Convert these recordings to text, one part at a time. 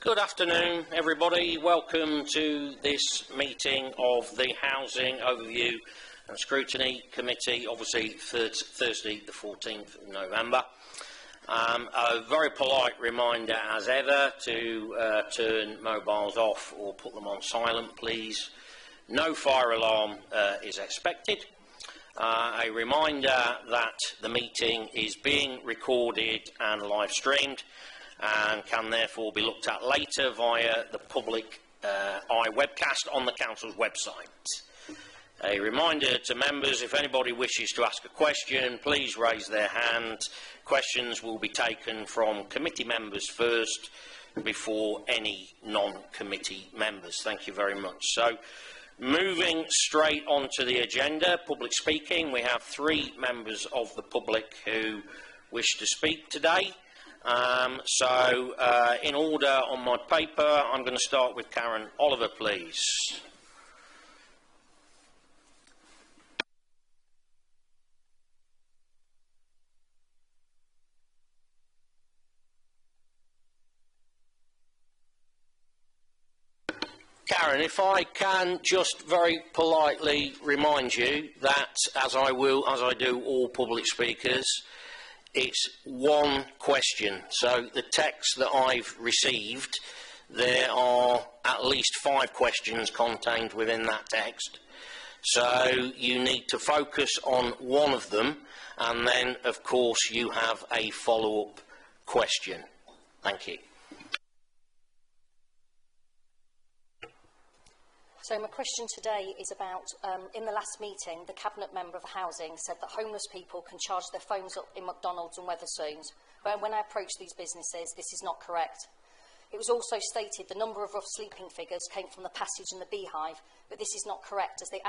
Good afternoon, everybody. Welcome to this meeting of the Housing Overview and Scrutiny Committee, obviously Thursday the 14th of November. A very polite reminder as ever to turn mobiles off or put them on silent, please. No fire alarm is expected. A reminder that the meeting is being recorded and live streamed and can therefore be looked at later via the public eye webcast on the Council's website. A reminder to members, if anybody wishes to ask a question, please raise their hand. Questions will be taken from committee members first before any non-committee members. Thank you very much. So, moving straight onto the agenda, public speaking. We have 3 members of the public who wish to speak today. In order on my paper, I'm going to start with Karen Oliver, please. Karen, if I can just very politely remind you that, as I do all public speakers, it's one question. So the text that I've received, there are at least 5 questions contained within that text. So you need to focus on one of them, and then, of course, you have a follow-up question. Thank you. So my question today is about, in the last meeting, the Cabinet Member for Housing said that homeless people can charge their phones up in McDonald's and Wetherspoons. But when I approached these businesses, this is not correct. It was also stated the number of rough sleeping figures came from the Passage and the Beehive, but this is not correct, as they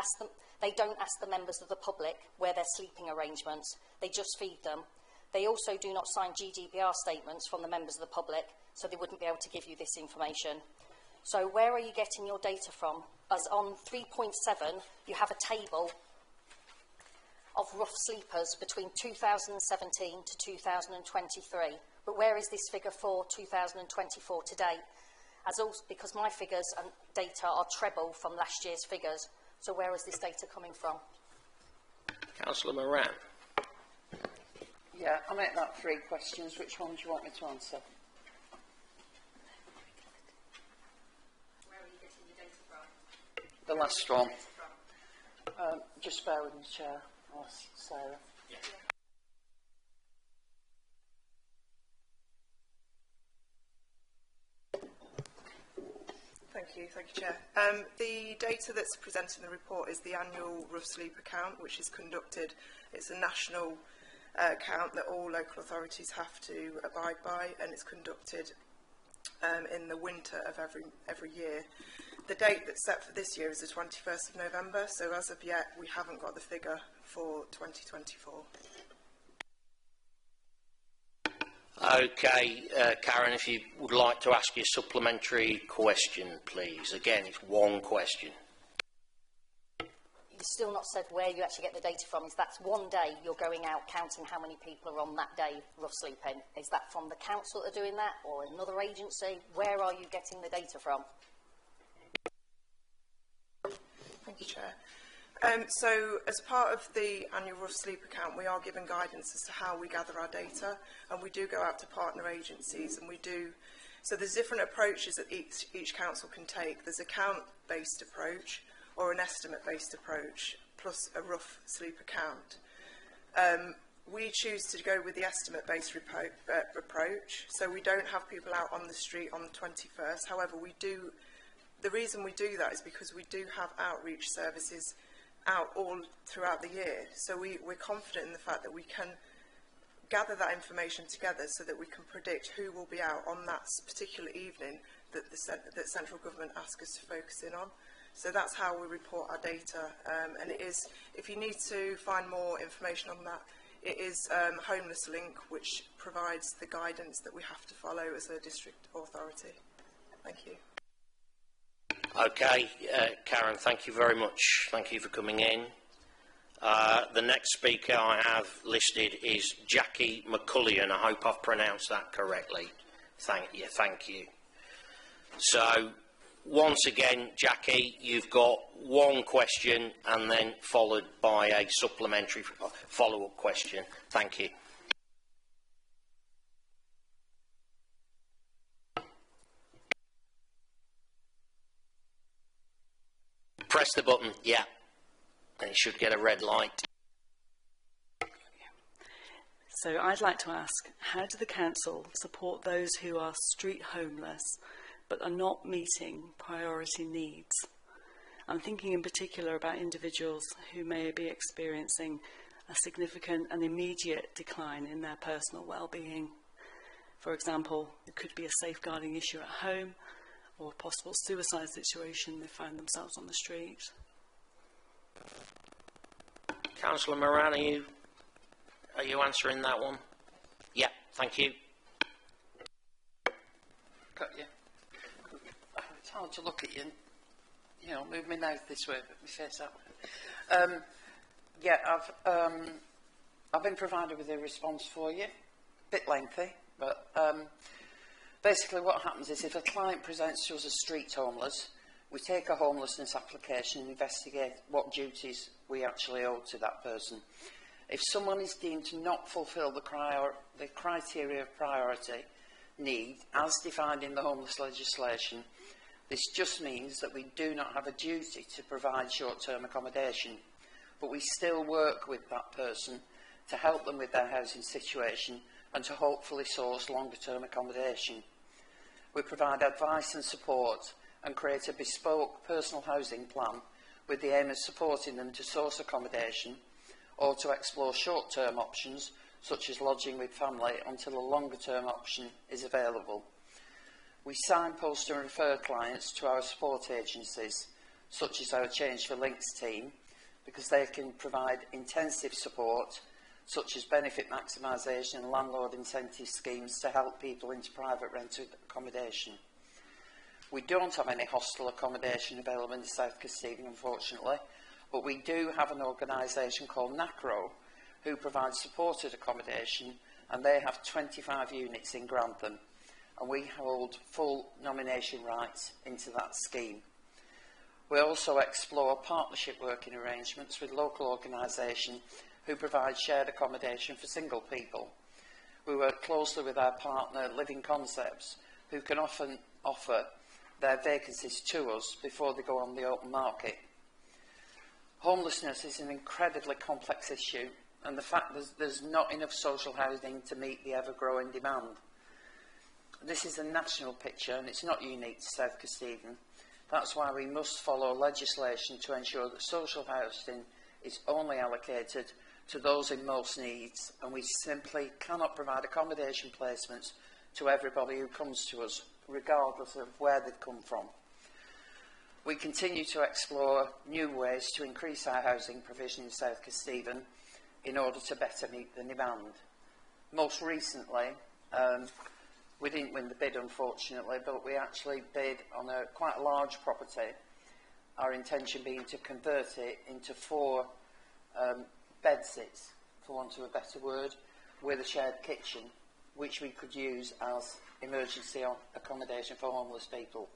don't ask the members of the public where their sleeping arrangements. They just feed them. They also do not sign GDPR statements from the members of the public, so they wouldn't be able to give you this information. So where are you getting your data from? As on 3.7, you have a table of rough sleepers between 2017 to 2023. But where is this figure for 2024 to date? Because my figures and data are treble from last year's figures. So where is this data coming from? Councillor Moran. Yeah, I make that 3 questions. Which one do you want me to answer? The last one. Just bear with me, Chair. Ask Sarah. Yeah. Thank you, Chair. The data that's presented in the report is the annual rough sleep account, which is conducted. It's a national account that all local authorities have to abide by, and it's conducted in the winter of every year. The date that's set for this year is the 21st of November, so as of yet we haven't got the figure for 2024. Okay, Karen, if you would like to ask your supplementary question, please. Again, it's one question. You've still not said where you actually get the data from. Is that's one day you're going out counting how many people are on that day rough sleeping? Is that from the council that are doing that, or another agency? Where are you getting the data from? Thank you, Chair. So, as part of the annual rough sleep account, we are given guidance as to how we gather our data, and we do go out to partner agencies, and we do. So, there's different approaches that each council can take. There's a count-based approach, or an estimate-based approach, plus a rough sleep account. We choose to go with the estimate-based approach, so we don't have people out on the street on the 21st. However, we do. The reason we do that is because we do have outreach services out all throughout the year. So we're confident in the fact that we can gather that information together so that we can predict who will be out on that particular evening that central government asks us to focus in on. So that's how we report our data. And it is, if you need to find more information on that, it is Homeless Link, which provides the guidance that we have to follow as a district authority. Thank you. Okay, Karen, thank you very much. Thank you for coming in. The next speaker I have listed is Jackie McCullion. I hope I've pronounced that correctly. Thank you. So, once again, Jackie, you've got one question and then followed by a supplementary follow-up question. Thank you. Press the button, yeah, and it should get a red light. So I'd like to ask, how do the council support those who are street homeless but are not meeting priority needs? I'm thinking in particular about individuals who may be experiencing a significant and immediate decline in their personal well-being. For example, it could be a safeguarding issue at home or a possible suicide situation they find themselves on the street. Councillor Moran, are you answering that one? Yeah, thank you. Got you. It's hard to look at you and, you know, move my mouth this way, but my face that way. Yeah, I've been provided with a response for you. Bit lengthy, but basically what happens is if a client presents to us as street homeless, we take a homelessness application and investigate what duties we actually owe to that person. If someone is deemed to not fulfil the criteria of priority need as defined in the homeless legislation, this just means that we do not have a duty to provide short-term accommodation, but we still work with that person to help them with their housing situation and to hopefully source longer-term accommodation. We provide advice and support and create a bespoke personal housing plan with the aim of supporting them to source accommodation or to explore short-term options such as lodging with family until a longer-term option is available. We signpost and refer clients to our support agencies such as our Change for Links team because they can provide intensive support such as benefit maximisation and landlord incentive schemes to help people into private rented accommodation. We don't have any hostel accommodation available in South Kesteven, unfortunately, but we do have an organisation called NACRO who provides supported accommodation, and they have 25 units in Grantham, and we hold full nomination rights into that scheme. We also explore partnership working arrangements with local organisations who provide shared accommodation for single people. We work closely with our partner Living Concepts, who can often offer their vacancies to us before they go on the open market. Homelessness is an incredibly complex issue, and the fact that there's not enough social housing to meet the ever-growing demand. This is a national picture and it's not unique to South Kesteven. That's why we must follow legislation to ensure that social housing is only allocated to those in most needs, and we simply cannot provide accommodation placements to everybody who comes to us, regardless of where they've come from. We continue to explore new ways to increase our housing provision in South Kesteven in order to better meet the demand. Most recently, we didn't win the bid, unfortunately, but we actually bid on quite a large property, our intention being to convert it into 4 bedsits, for want of a better word, with a shared kitchen, which we could use as emergency accommodation for homeless people.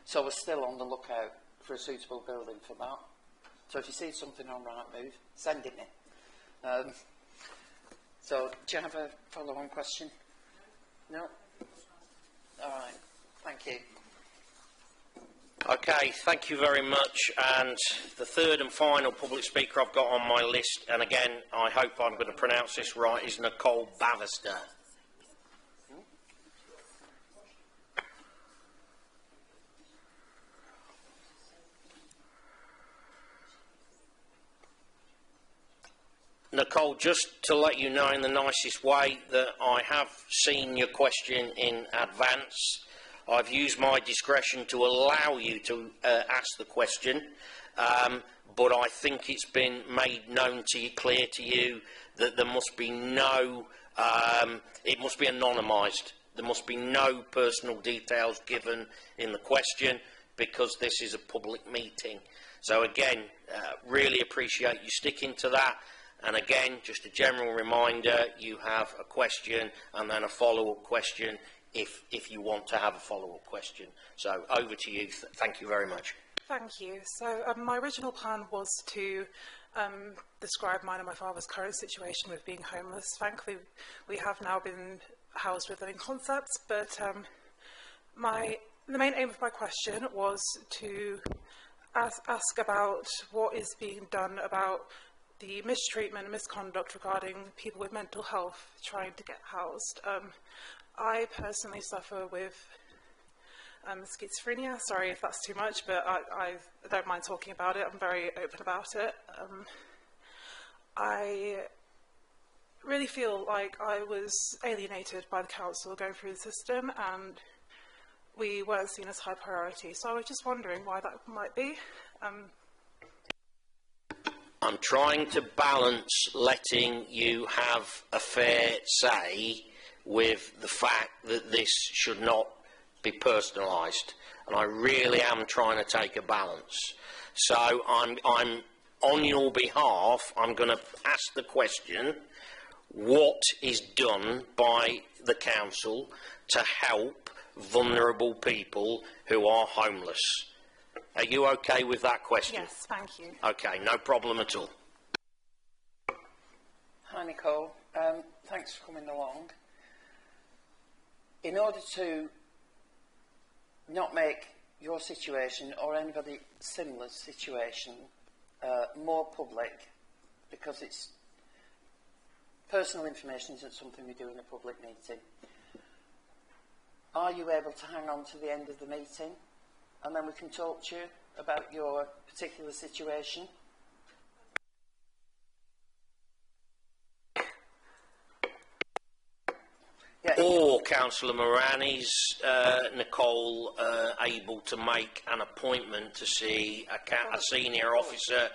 So we're still on the lookout for a suitable building for that. So if you see something on Rightmove, send it me. So do you have a follow-on question? No? All right. Thank you. Okay, thank you very much. And the third and final public speaker I've got on my list, and again, I hope I'm going to pronounce this right, is Nicole Bavister. Nicole, just to let you know in the nicest way that I have seen your question in advance. I've used my discretion to allow you to ask the question, but I think it's been made known to you, clear to you, that there must be no, it must be anonymised. There must be no personal details given in the question because this is a public meeting. So again, really appreciate you sticking to that. And again, just a general reminder, you have a question and then a follow-up question if you want to have a follow-up question. So over to you. Thank you very much. Thank you. So my original plan was to describe mine and my father's current situation with being homeless. Thankfully, we have now been housed with Living Concepts, but the main aim of my question was to ask about what is being done about the mistreatment and misconduct regarding people with mental health trying to get housed. I personally suffer with schizophrenia. Sorry if that's too much, but I don't mind talking about it. I'm very open about it. I really feel like I was alienated by the council going through the system, and we weren't seen as high priority. So I was just wondering why that might be. I'm trying to balance letting you have a fair say with the fact that this should not be personalised, and I really am trying to take a balance. So I'm on your behalf, I'm going to ask the question, what is done by the council to help vulnerable people who are homeless? Are you okay with that question? Yes, thank you. Okay, no problem at all. Hi Nicole, thanks for coming along. In order to not make your situation or anybody similar situation more public, because it's personal information isn't something we do in a public meeting, are you able to hang on to the end of the meeting and then we can talk to you about your particular situation? Yeah. Or, Councillor Moran, is Nicole able to make an appointment to see a senior officer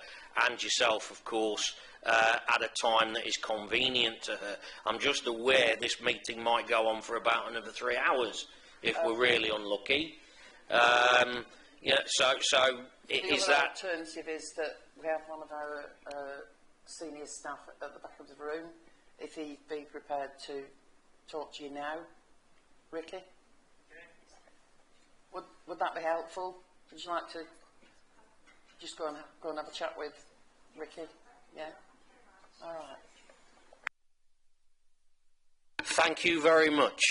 and yourself, of course, at a time that is convenient to her? I'm just aware this meeting might go on for about another 3 hours if we're really unlucky. Yeah, so is the that... alternative is that we have one of our senior staff at the back of the room, if he'd be prepared to talk to you now. Ricky? Would that be helpful? Would you like to just go and have a chat with Ricky? Yeah? All right. Thank you very much,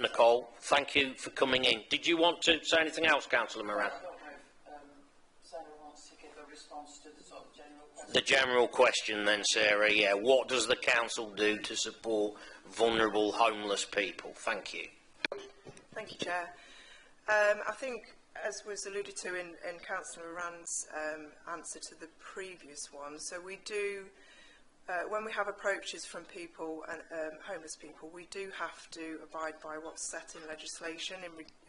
Nicole. Thank you for coming in. Did you want to say anything else, Councillor Moran? I don't know if Sarah wants to give a response to the sort of general question. The general question then, Sarah, yeah. What does the council do to support vulnerable homeless people? Thank you. Thank you, Chair. I think, as was alluded to in Councillor Moran's answer to the previous one, so we do, when we have approaches from people, and homeless people, we do have to abide by what's set in legislation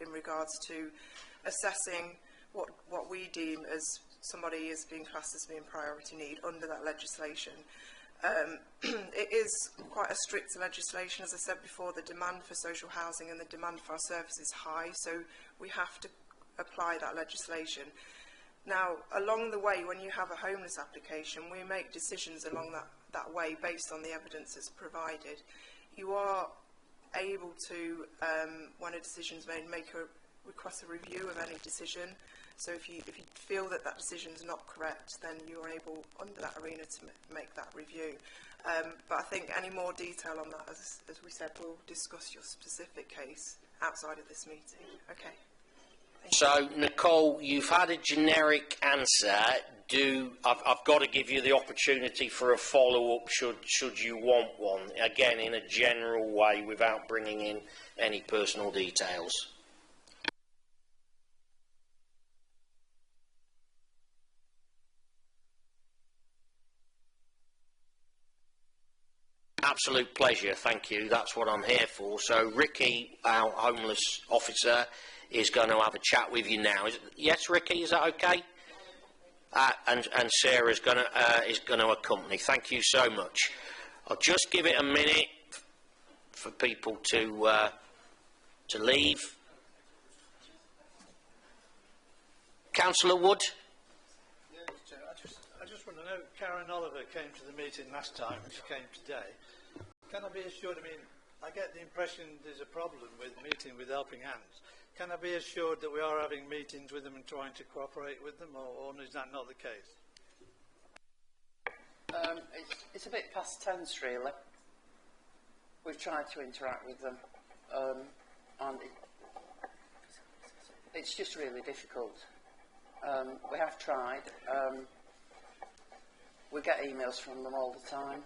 in regards to assessing what we deem as somebody is being classed as being priority need under that legislation. It is quite a strict legislation. As I said before, the demand for social housing and the demand for our service is high, so we have to apply that legislation. Now, along the way, when you have a homeless application, we make decisions along that way based on the evidence that's provided. You are able to, when a decision is made, request a review of any decision. So if you feel that decision is not correct, then you are able, under that arena, to make that review. But I think any more detail on that, as we said, we'll discuss your specific case outside of this meeting. Okay. So, Nicole, you've had a generic answer. I've got to give you the opportunity for a follow-up should you want one, again in a general way without bringing in any personal details. Absolute pleasure, thank you. That's what I'm here for. So, Ricky, our homeless officer, is going to have a chat with you now. Yes, Ricky, is that okay? And Sarah is going to accompany. Thank you so much. I'll just give it a minute for people to leave. Councillor Wood. Yes, Chair. I just want to know, Karen Oliver came to the meeting last time and she came today. Can I be assured, I get the impression there's a problem with meeting with Helping Hands. Can I be assured that we are having meetings with them and trying to cooperate with them, or is that not the case? It's a bit past tense, really. We've tried to interact with them, and it's just really difficult. We have tried. We get emails from them all the time.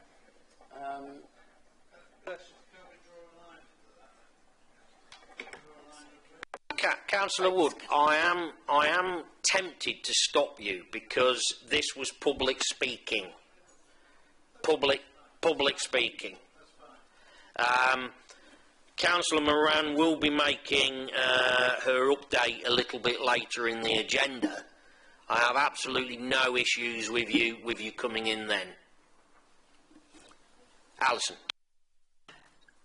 Councillor Wood, I am tempted to stop you because this was public speaking. Public speaking. Councillor Moran will be making her update a little bit later in the agenda. I have absolutely no issues with you coming in then. Alison.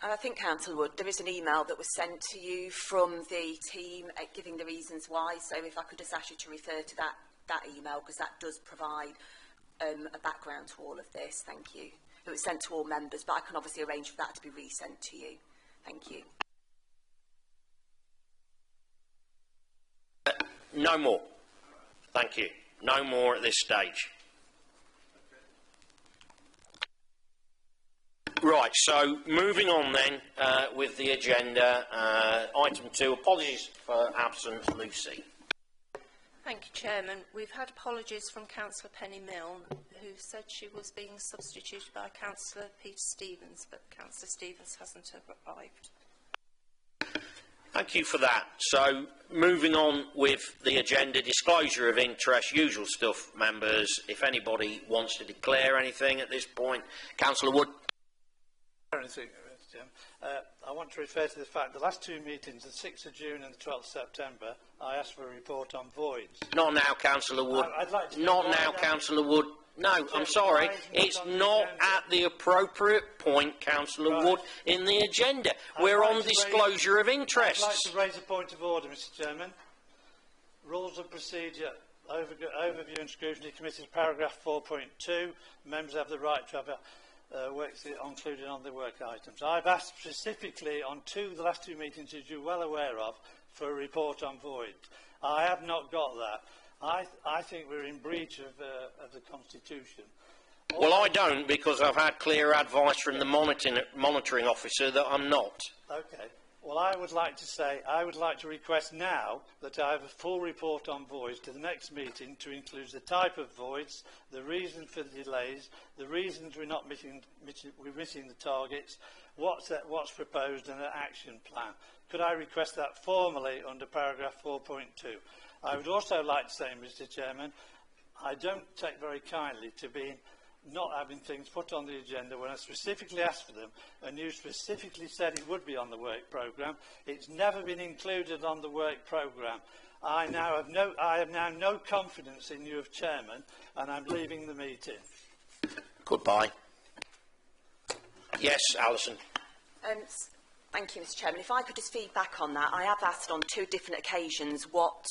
I think, Councillor Wood, there is an email that was sent to you from the team giving the reasons why, so if I could just ask you to refer to that email, because that does provide a background to all of this. Thank you. It was sent to all members, but I can obviously arrange for that to be resent to you. Thank you. No more. Thank you. No more at this stage. Right, so moving on then with the agenda. Item 2, apologies for absence, Lucy. Thank you, Chairman. We've had apologies from Councillor Penny Milne, who said she was being substituted by Councillor Peter Stevens, but Councillor Stevens hasn't arrived. Thank you for that. So, moving on with the agenda, disclosure of interest, usual stuff, members. If anybody wants to declare anything at this point, Councillor Wood. I want to refer to the fact the last two meetings, the 6th of June and the 12th of September, I asked for a report on voids. Not now, Councillor Wood. I'd like to not now, Councillor Wood. No, I'm sorry. It's not at the appropriate point, Councillor Wood, in the agenda. We're on disclosure of interest. I'd like to raise a point of order, Mr. Chairman. Rules of procedure, overview and scrutiny committees, paragraph 4.2. Members have the right to have work included on the work items. I've asked specifically on the last two meetings, as you're well aware of, for a report on voids. I have not got that. I think we're in breach of the Constitution. Well, I don't, because I've had clear advice from the monitoring officer that I'm not. Okay. Well, I would like to request now that I have a full report on voids to the next meeting to include the type of voids, the reason for the delays, the reasons we're missing the targets, what's proposed, and an action plan. Could I request that formally under paragraph 4.2? I would also like to say, Mr. Chairman, I don't take very kindly to being not having things put on the agenda when I specifically asked for them, and you specifically said it would be on the work programme. It's never been included on the work programme. I have now no confidence in you as chairman, and I'm leaving the meeting. Goodbye. Yes, Alison. Thank you, Mr. Chairman. If I could just feed back on that, I have asked on 2 different occasions what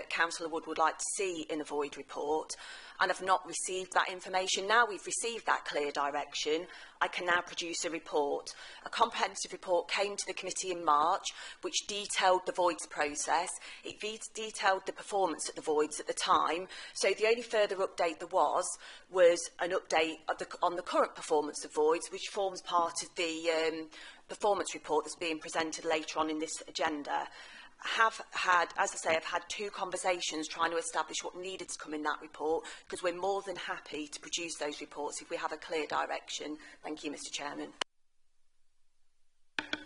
Councillor Wood would like to see in a void report, and have not received that information. Now we've received that clear direction, I can now produce a report. A comprehensive report came to the committee in March, which detailed the voids process. It detailed the performance at the voids at the time. So the only further update there was an update on the current performance of voids, which forms part of the performance report that's being presented later on in this agenda. Have had, as I say, I've had 2 conversations trying to establish what needed to come in that report, because we're more than happy to produce those reports if we have a clear direction. Thank you, Mr. Chairman.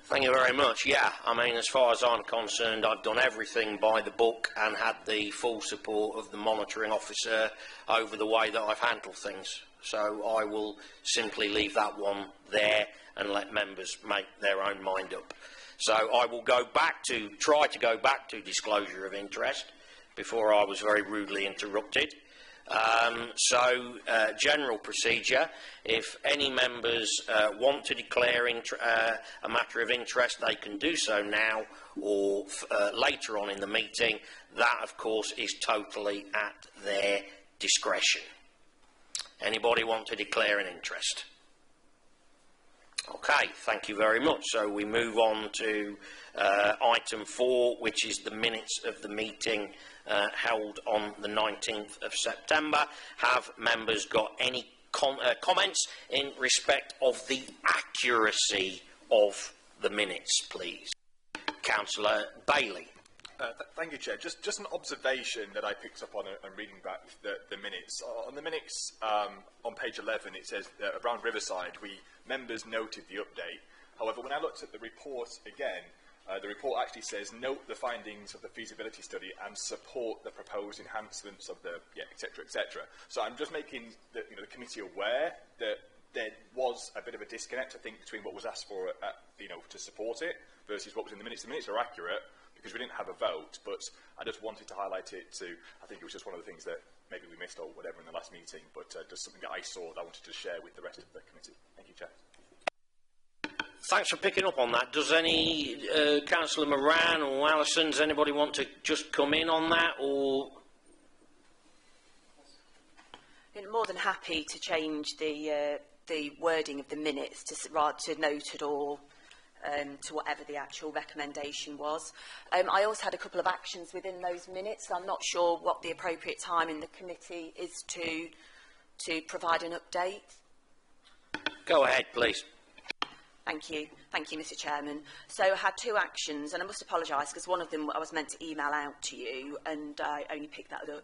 Thank you very much. Yeah, I mean, as far as I'm concerned, I've done everything by the book and had the full support of the monitoring officer over the way that I've handled things. So I will simply leave that one there and let members make their own mind up. So I will try to go back to disclosure of interest before I was very rudely interrupted. General procedure, if any members want to declare a matter of interest, they can do so now or later on in the meeting. That, of course, is totally at their discretion. Anybody want to declare an interest? Okay, thank you very much. So we move on to item 4, which is the minutes of the meeting held on the 19th of September. Have members got any comments in respect of the accuracy of the minutes, please? Councillor Bailey. Thank you, Chair. Just an observation that I picked up on reading back the minutes. On the minutes on page 11, it says around Riverside, members noted the update. However, when I looked at the report again, the report actually says note the findings of the feasibility study and support the proposed enhancements of the etc. etc. So I'm just making the committee aware that there was a bit of a disconnect, I think, between what was asked for to support it versus what was in the minutes. The minutes are accurate, because we didn't have a vote, but I just wanted to highlight it to, I think it was just one of the things that maybe we missed or whatever in the last meeting, but just something that I saw that I wanted to share with the rest of the committee. Thank you, Chair. Thanks for picking up on that. Does any Councillor Moran or Allison, does anybody want to just come in on that, or? I'm more than happy to change the wording of the minutes to noted or to whatever the actual recommendation was. I also had a couple of actions within those minutes. I'm not sure what the appropriate time in the committee is to provide an update. Go ahead, please. Thank you, Mr. Chairman. So I had 2 actions, and I must apologise because one of them I was meant to email out to you, and I only picked that up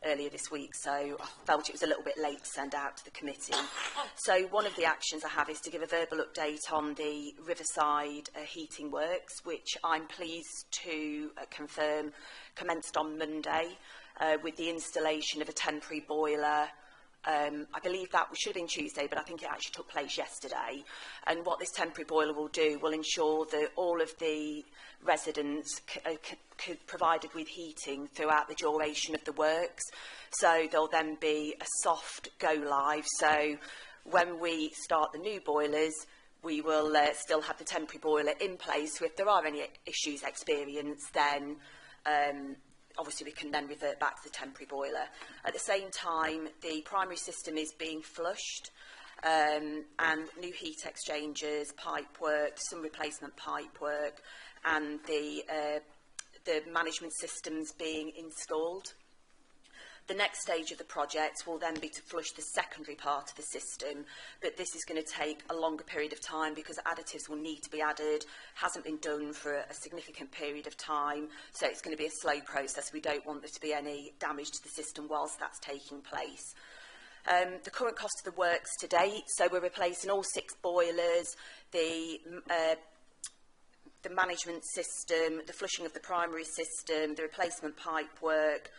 earlier this week, so I felt it was a little bit late to send out to the committee. So one of the actions I have is to give a verbal update on the Riverside heating works, which I'm pleased to confirm commenced on Monday with the installation of a temporary boiler. I believe that should have been Tuesday, but I think it actually took place yesterday. And what this temporary boiler will do will ensure that all of the residents provided with heating throughout the duration of the works. So there'll then be a soft go live. So when we start the new boilers, we will still have the temporary boiler in place. So if there are any issues experienced, then obviously we can then revert back to the temporary boiler. At the same time, the primary system is being flushed, and new heat exchangers, pipe work, some replacement pipe work, and the management systems being installed. The next stage of the project will then be to flush the secondary part of the system, but this is going to take a longer period of time because additives will need to be added. Hasn't been done for a significant period of time, so it's going to be a slow process. We don't want there to be any damage to the system whilst that's taking place. The current cost of the works to date, so we're replacing all 6 boilers, the management system, the flushing of the primary system, the replacement pipe work,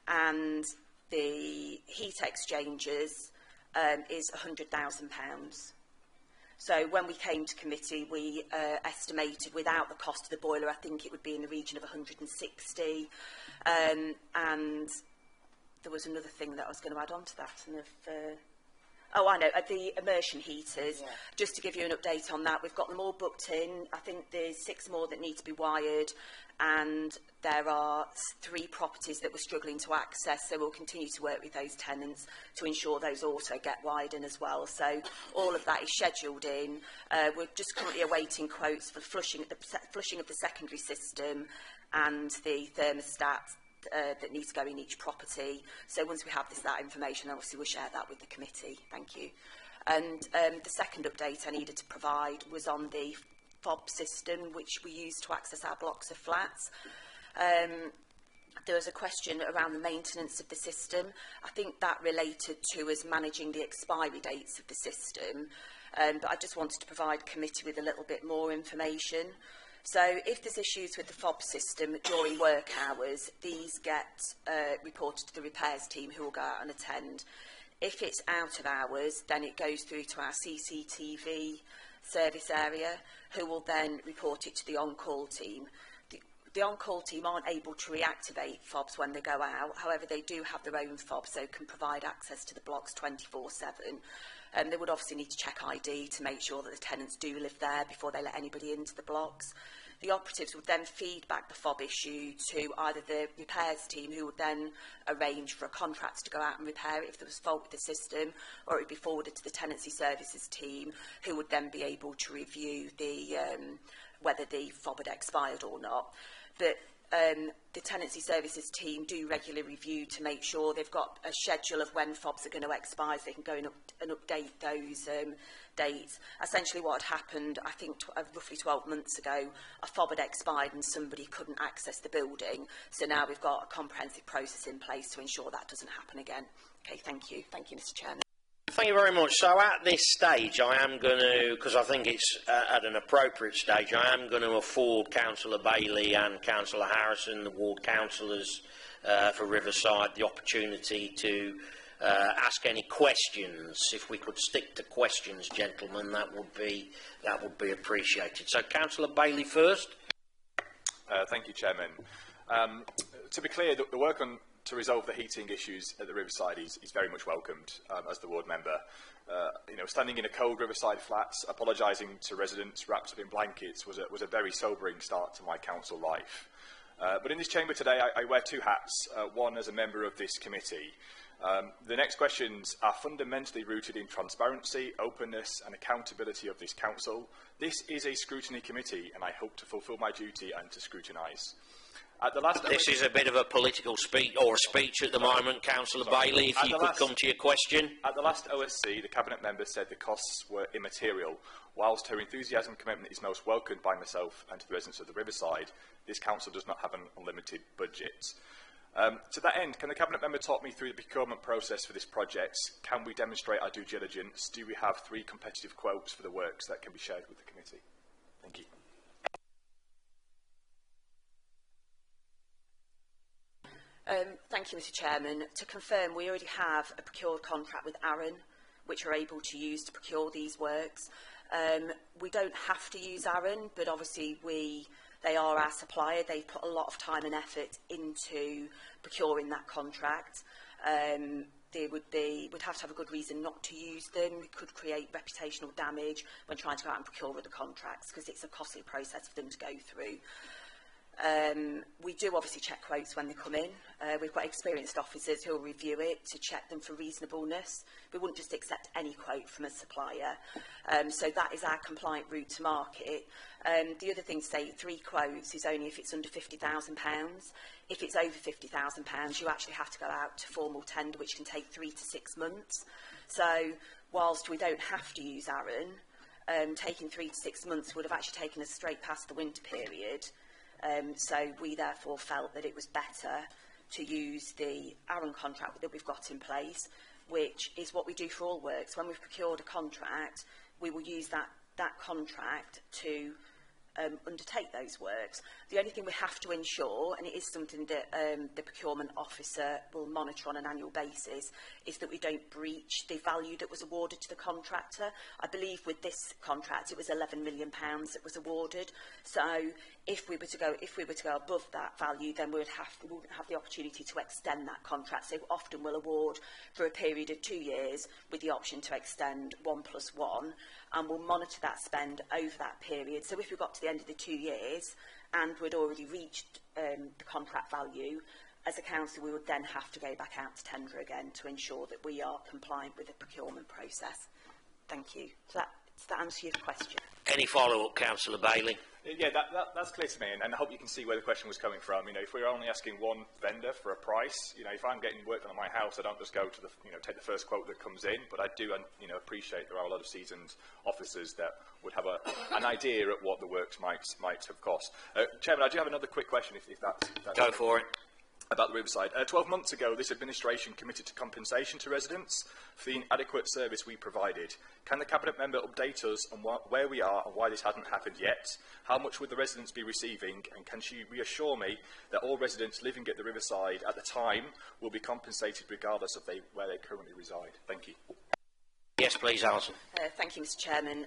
and the heat exchangers is £100,000. So when we came to committee, we estimated without the cost of the boiler, I think it would be in the region of 160. And there was another thing that I was going to add on to that. And oh, I know, the immersion heaters. Yeah. Just to give you an update on that, we've got them all booked in. I think there's 6 more that need to be wired, and there are 3 properties that we're struggling to access, so we'll continue to work with those tenants to ensure those also get wired in as well. So all of that is scheduled in. We're just currently awaiting quotes for flushing of the secondary system and the thermostat that needs to go in each property. So once we have that information, obviously we'll share that with the committee. Thank you. And the second update I needed to provide was on the fob system, which we use to access our blocks of flats. There was a question around the maintenance of the system. I think that related to us managing the expiry dates of the system, but I just wanted to provide committee with a little bit more information. So if there's issues with the fob system during work hours, these get reported to the repairs team, who will go out and attend. If it's out of hours, then it goes through to our CCTV service area, who will then report it to the on-call team. The on-call team aren't able to reactivate fobs when they go out. However, they do have their own fobs, so can provide access to the blocks 24/7. They would obviously need to check ID to make sure that the tenants do live there before they let anybody into the blocks. The operatives would then feed back the fob issue to either the repairs team, who would then arrange for a contractor to go out and repair it if there was fault with the system, or it would be forwarded to the tenancy services team, who would then be able to review the whether the fob had expired or not. But the tenancy services team do regular review to make sure they've got a schedule of when fobs are going to expire, so they can go and update those dates. Essentially what had happened, I think roughly 12 months ago, a fob had expired and somebody couldn't access the building. So now we've got a comprehensive process in place to ensure that doesn't happen again. Okay, thank you. Thank you, Mr. Chairman. Thank you very much. So at this stage, I am going to, because I think it's at an appropriate stage, I am going to afford Councillor Bailey and Councillor Harrison, the ward councillors for Riverside, the opportunity to ask any questions. If we could stick to questions, gentlemen, that would be appreciated. So, Councillor Bailey first. Thank you, Chairman. To be clear, the work to resolve the heating issues at the Riverside is very much welcomed as the ward member. Standing in a cold Riverside flats, apologising to residents wrapped up in blankets was a very sobering start to my council life. But in this chamber today, I wear two hats, one as a member of this committee. The next questions are fundamentally rooted in transparency, openness and accountability of this council. This is a scrutiny committee and I hope to fulfil my duty and to scrutinise. This is a bit of a political speech, or a speech at the moment, Councillor Bailey, if you could come to your question. At the last OSC, the Cabinet member said the costs were immaterial. Whilst her enthusiasm and commitment is most welcomed by myself and to the residents of the Riverside, this council does not have an unlimited budget. To that end, can the Cabinet member talk me through the procurement process for this project? Can we demonstrate our due diligence? Do we have 3 competitive quotes for the works that can be shared with the committee? Thank you. Thank you, Mr. Chairman. To confirm, we already have a procured contract with Aaron, which we're able to use to procure these works. We don't have to use Aaron, but obviously they are our supplier. They've put a lot of time and effort into procuring that contract. We'd have to have a good reason not to use them. It could create reputational damage when trying to go out and procure other contracts, because it's a costly process for them to go through. We do obviously check quotes when they come in. We've got experienced officers who will review it to check them for reasonableness. We wouldn't just accept any quote from a supplier. So that is our compliant route to market. The other thing to say, 3 quotes is only if it's under £50,000. If it's over £50,000, you actually have to go out to formal tender, which can take 3 to 6 months. So whilst we don't have to use Aaron, taking 3 to 6 months would have actually taken us straight past the winter period. So we therefore felt that it was better to use the Aaron contract that we've got in place, which is what we do for all works. When we've procured a contract, we will use that contract to undertake those works. The only thing we have to ensure, and it is something that the procurement officer will monitor on an annual basis, is that we don't breach the value that was awarded to the contractor. I believe with this contract it was £11 million that was awarded. So if we were to go above that value, then we wouldn't have the opportunity to extend that contract. So often we'll award for a period of 2 years with the option to extend 1+1, and we'll monitor that spend over that period. So if we got to the end of the 2 years and we'd already reached the contract value, as a council we would then have to go back out to tender again to ensure that we are compliant with the procurement process. Thank you. Does that answer your question? Any follow-up, Councillor Bailey? Yeah, that's clear to me, and I hope you can see where the question was coming from. If we're only asking one vendor for a price, if I'm getting work done on my house, I don't just go to take the first quote that comes in. But I do, appreciate there are a lot of seasoned officers that would have an idea at what the works might have cost. Chairman, I do have another quick question, if that's go for it. About the Riverside. 12 months ago, this administration committed to compensation to residents for the inadequate service we provided. Can the Cabinet member update us on where we are and why this hasn't happened yet? How much would the residents be receiving? And can she reassure me that all residents living at the Riverside at the time will be compensated regardless of where they currently reside? Thank you. Yes, please, Alison. Thank you, Mr. Chairman.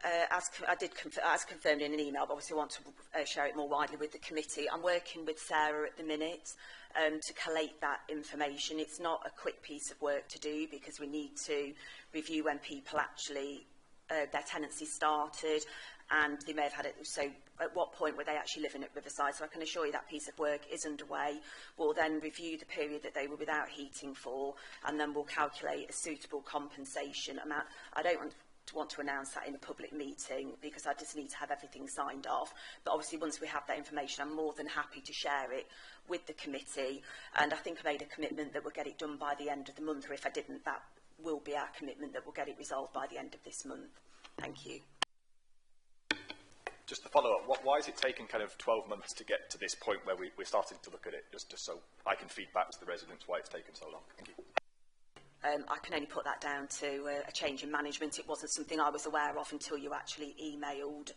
As confirmed in an email, but obviously I want to share it more widely with the committee. I'm working with Sarah at the minute to collate that information. It's not a quick piece of work to do because we need to review when people actually their tenancy started and they may have had it. So at what point were they actually living at Riverside? So I can assure you that piece of work is underway. We'll then review the period that they were without heating for, and then we'll calculate a suitable compensation amount. I don't want to announce that in a public meeting because I just need to have everything signed off. But obviously once we have that information, I'm more than happy to share it with the committee. And I think I made a commitment that we'll get it done by the end of the month, or if I didn't, that will be our commitment that we'll get it resolved by the end of this month. Thank you. Just to follow up, why is it taken kind of 12 months to get to this point where we're starting to look at it, just so I can feed back to the residents why it's taken so long? Thank you. I can only put that down to a change in management. It wasn't something I was aware of until you actually emailed.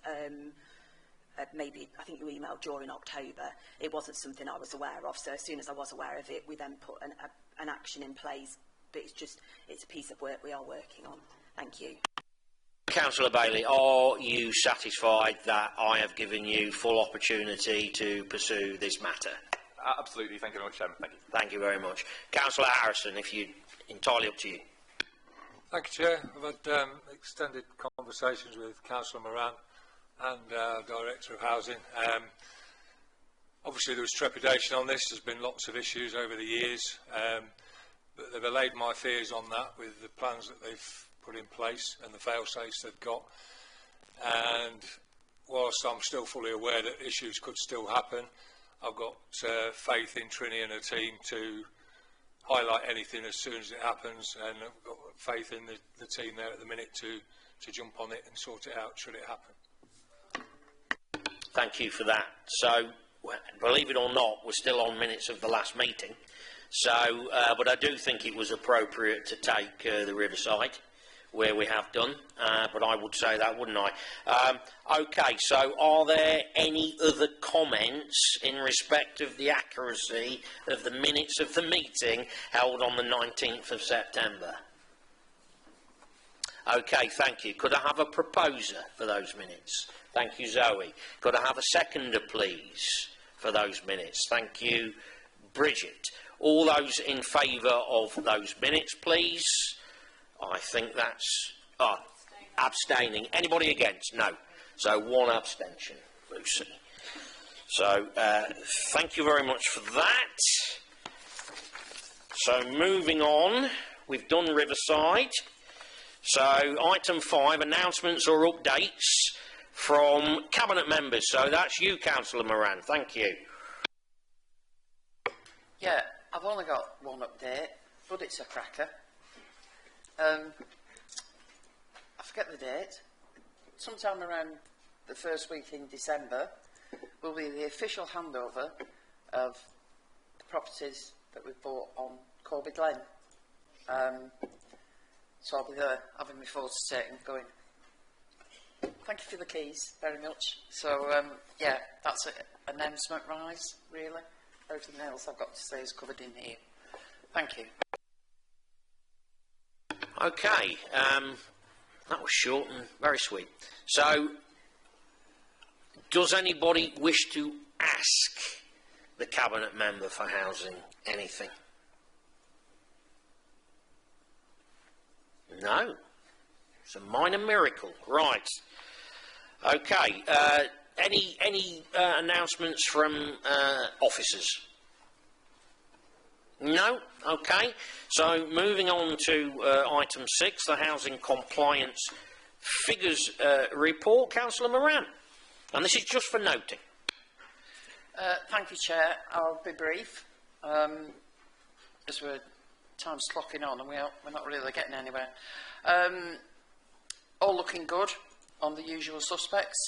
Maybe, I think you emailed during October. It wasn't something I was aware of. So as soon as I was aware of it, we then put an action in place. But it's a piece of work we are working on. Thank you. Councillor Bailey, are you satisfied that I have given you full opportunity to pursue this matter? Absolutely. Thank you very much, Chairman. Thank you. Thank you very much. Councillor Harrison, entirely up to you. Thank you, Chair. I've had extended conversations with Councillor Moran and Director of Housing. Obviously there was trepidation on this. There's been lots of issues over the years, but they've allayed my fears on that with the plans that they've put in place and the fail-safes they've got. And whilst I'm still fully aware that issues could still happen, I've got faith in Trini and her team to highlight anything as soon as it happens, and I've got faith in the team there at the minute to jump on it and sort it out should it happen. Thank you for that. So, believe it or not, we're still on minutes of the last meeting. So, but I do think it was appropriate to take the Riverside, where we have done, but I would say that, wouldn't I? Okay, so are there any other comments in respect of the accuracy of the minutes of the meeting held on the 19th of September? Okay, thank you. Could I have a proposer for those minutes? Thank you, Zoe. Could I have a seconder, please, for those minutes? Thank you, Bridget. All those in favour of those minutes, please? I think that's... abstaining. Anybody against? No. So one abstention, Lucy. So thank you very much for that. So moving on, we've done Riverside. So item 5, announcements or updates from Cabinet members. So that's you, Councillor Moran. Thank you. Yeah, I've only got one update, but it's a cracker. I forget the date. Sometime around the first week in December will be the official handover of the properties that we've bought on Corby Glen. So I'll be there having my photos taken, going, thank you for the keys very much. So yeah, that's an announcement rise, really. Everything else I've got to say is covered in here. Thank you. Okay, that was short and very sweet. So, does anybody wish to ask the Cabinet Member for Housing anything? No? It's a minor miracle. Right. Okay, any announcements from officers? No? Okay. So, moving on to item 6, the Housing Compliance Figures Report. Councillor Moran. And this is just for noting. Thank you, Chair. I'll be brief. As time's clocking on and we're not really getting anywhere. All looking good on the usual suspects.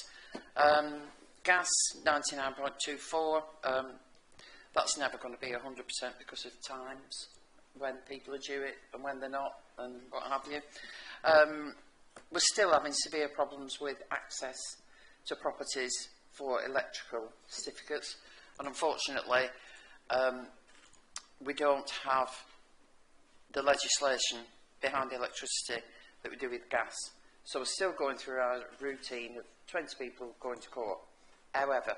Gas, 99.24. That's never going to be 100% because of times when people are due it and when they're not and what have you. We're still having severe problems with access to properties for electrical certificates, and unfortunately we don't have the legislation behind the electricity that we do with gas. So we're still going through our routine of 20 people going to court. However,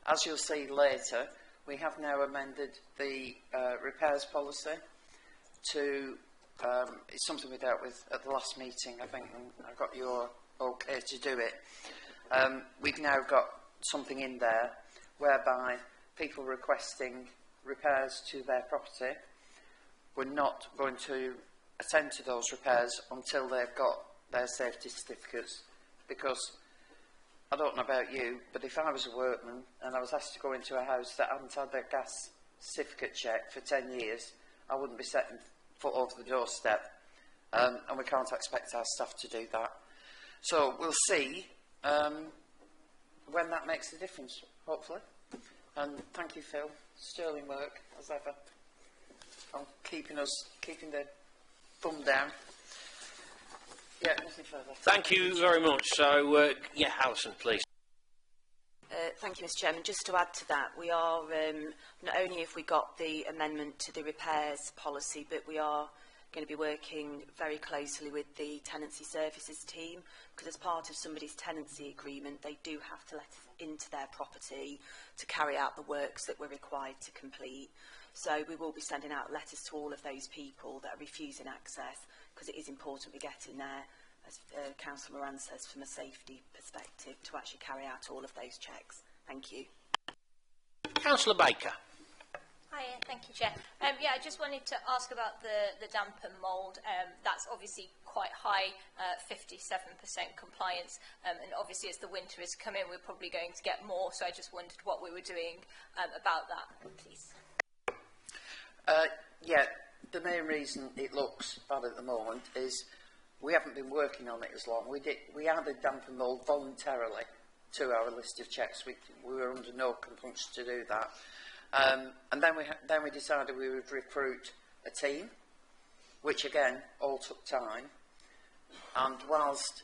as you'll see later, we have now amended the repairs policy to, it's something we dealt with at the last meeting, I think, and I got your okay to do it. We've now got something in there whereby people requesting repairs to their property, we're not going to attend to those repairs until they've got their safety certificates, because I don't know about you, but if I was a workman and I was asked to go into a house that hadn't had their gas certificate check for 10 years, I wouldn't be setting foot over the doorstep, and we can't expect our staff to do that. So we'll see when that makes a difference, hopefully. And thank you, Phil. Sterling work, as ever, on keeping the thumb down. Yeah, nothing further. Thank you very much. So, yeah, Alison, please. Thank you, Mr Chairman. Just to add to that, we are, not only have we got the amendment to the repairs policy, but we are going to be working very closely with the tenancy services team, because as part of somebody's tenancy agreement, they do have to let us into their property to carry out the works that we're required to complete. So we will be sending out letters to all of those people that are refusing access, because it is important we get in there, as Councillor Moran says, from a safety perspective, to actually carry out all of those checks. Thank you. Councillor Baker. Hi, thank you, Chair. Yeah, I just wanted to ask about the damp and mould. That's obviously quite high, 57% compliance, and obviously as the winter has come in, we're probably going to get more, so I just wondered what we were doing about that, please. Yeah, the main reason it looks bad at the moment is we haven't been working on it as long. We added damp and mould voluntarily to our list of checks. We were under no compulsion to do that. And then we decided we would recruit a team, which again all took time. And whilst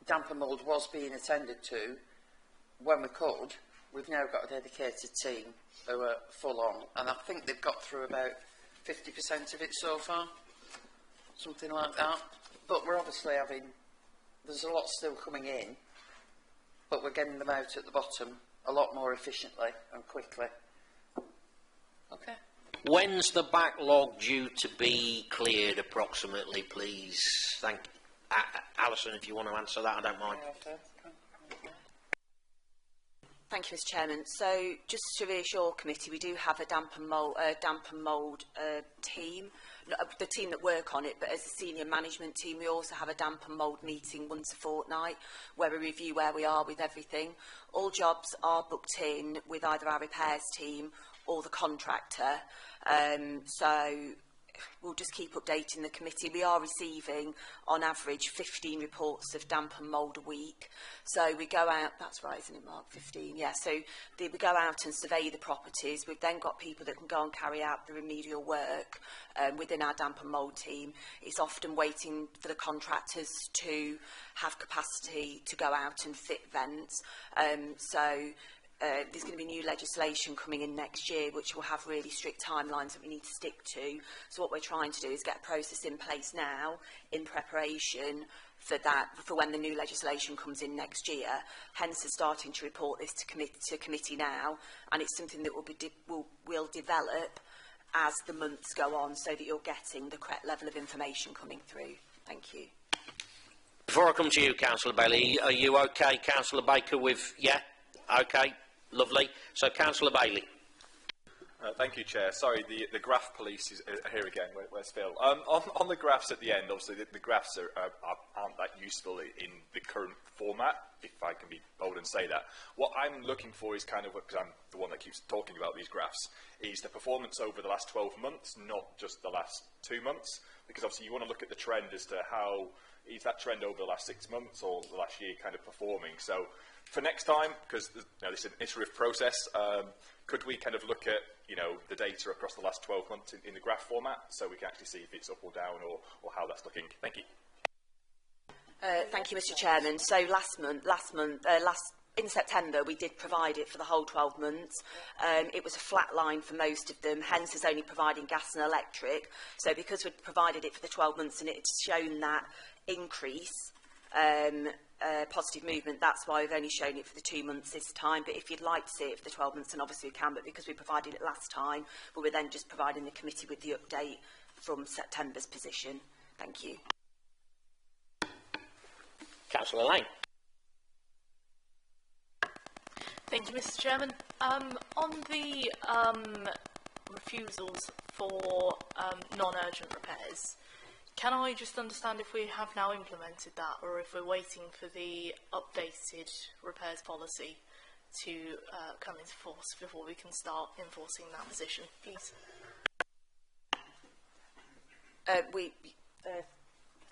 damp and mould was being attended to when we could, we've now got a dedicated team who are full on, and I think they've got through about 50% of it so far, something like that. But we're obviously there's a lot still coming in, but we're getting them out at the bottom a lot more efficiently and quickly. Okay. When's the backlog due to be cleared approximately, please? Thank Alison, if you want to answer that, I don't mind. Thank you, Mr Chairman. So, just to reassure committee, we do have a damp and mould team, the team that work on it, but as a senior management team, we also have a damp and mould meeting once a fortnight where we review where we are with everything. All jobs are booked in with either our repairs team or the contractor, so we'll just keep updating the committee. We are receiving, on average, 15 reports of damp and mould a week. So we go out, that's right, isn't it, Mark? 15, yeah. So we go out and survey the properties. We've then got people that can go and carry out the remedial work within our damp and mould team. It's often waiting for the contractors to have capacity to go out and fit vents. There's going to be new legislation coming in next year which will have really strict timelines that we need to stick to. So what we're trying to do is get a process in place now in preparation for that, for when the new legislation comes in next year. Hence, we're starting to report this to committee now, and it's something that will develop as the months go on, so that you're getting the correct level of information coming through. Thank you. Before I come to you, Councillor Bailey, are you okay, Councillor Baker, with... Yeah? Okay. Lovely. So, Councillor Bailey. Thank you, Chair. Sorry, the graph police is here again. Where's Phil? On the graphs at the end, obviously the graphs aren't that useful in the current format, if I can be bold and say that. What I'm looking for is kind of, because I'm the one that keeps talking about these graphs, is the performance over the last 12 months, not just the last 2 months, because obviously you want to look at the trend as to how is that trend over the last 6 months or the last year kind of performing. So for next time, because this is an iterative process, could we kind of look at the data across the last 12 months in the graph format, so we can actually see if it's up or down or how that's looking? Thank you. Thank you, Mr Chairman. So in September, we did provide it for the whole 12 months. It was a flat line for most of them, hence is only providing gas and electric. So because we'd provided it for the 12 months and it's shown that increase, positive movement, that's why we've only shown it for the 2 months this time. But if you'd like to see it for the 12 months, then obviously we can, but because we provided it last time, we were then just providing the committee with the update from September's position. Thank you. Councillor Lane. Thank you, Mr. Chairman. On the refusals for non-urgent repairs, can I just understand if we have now implemented that, or if we're waiting for the updated repairs policy to come into force before we can start enforcing that position, please?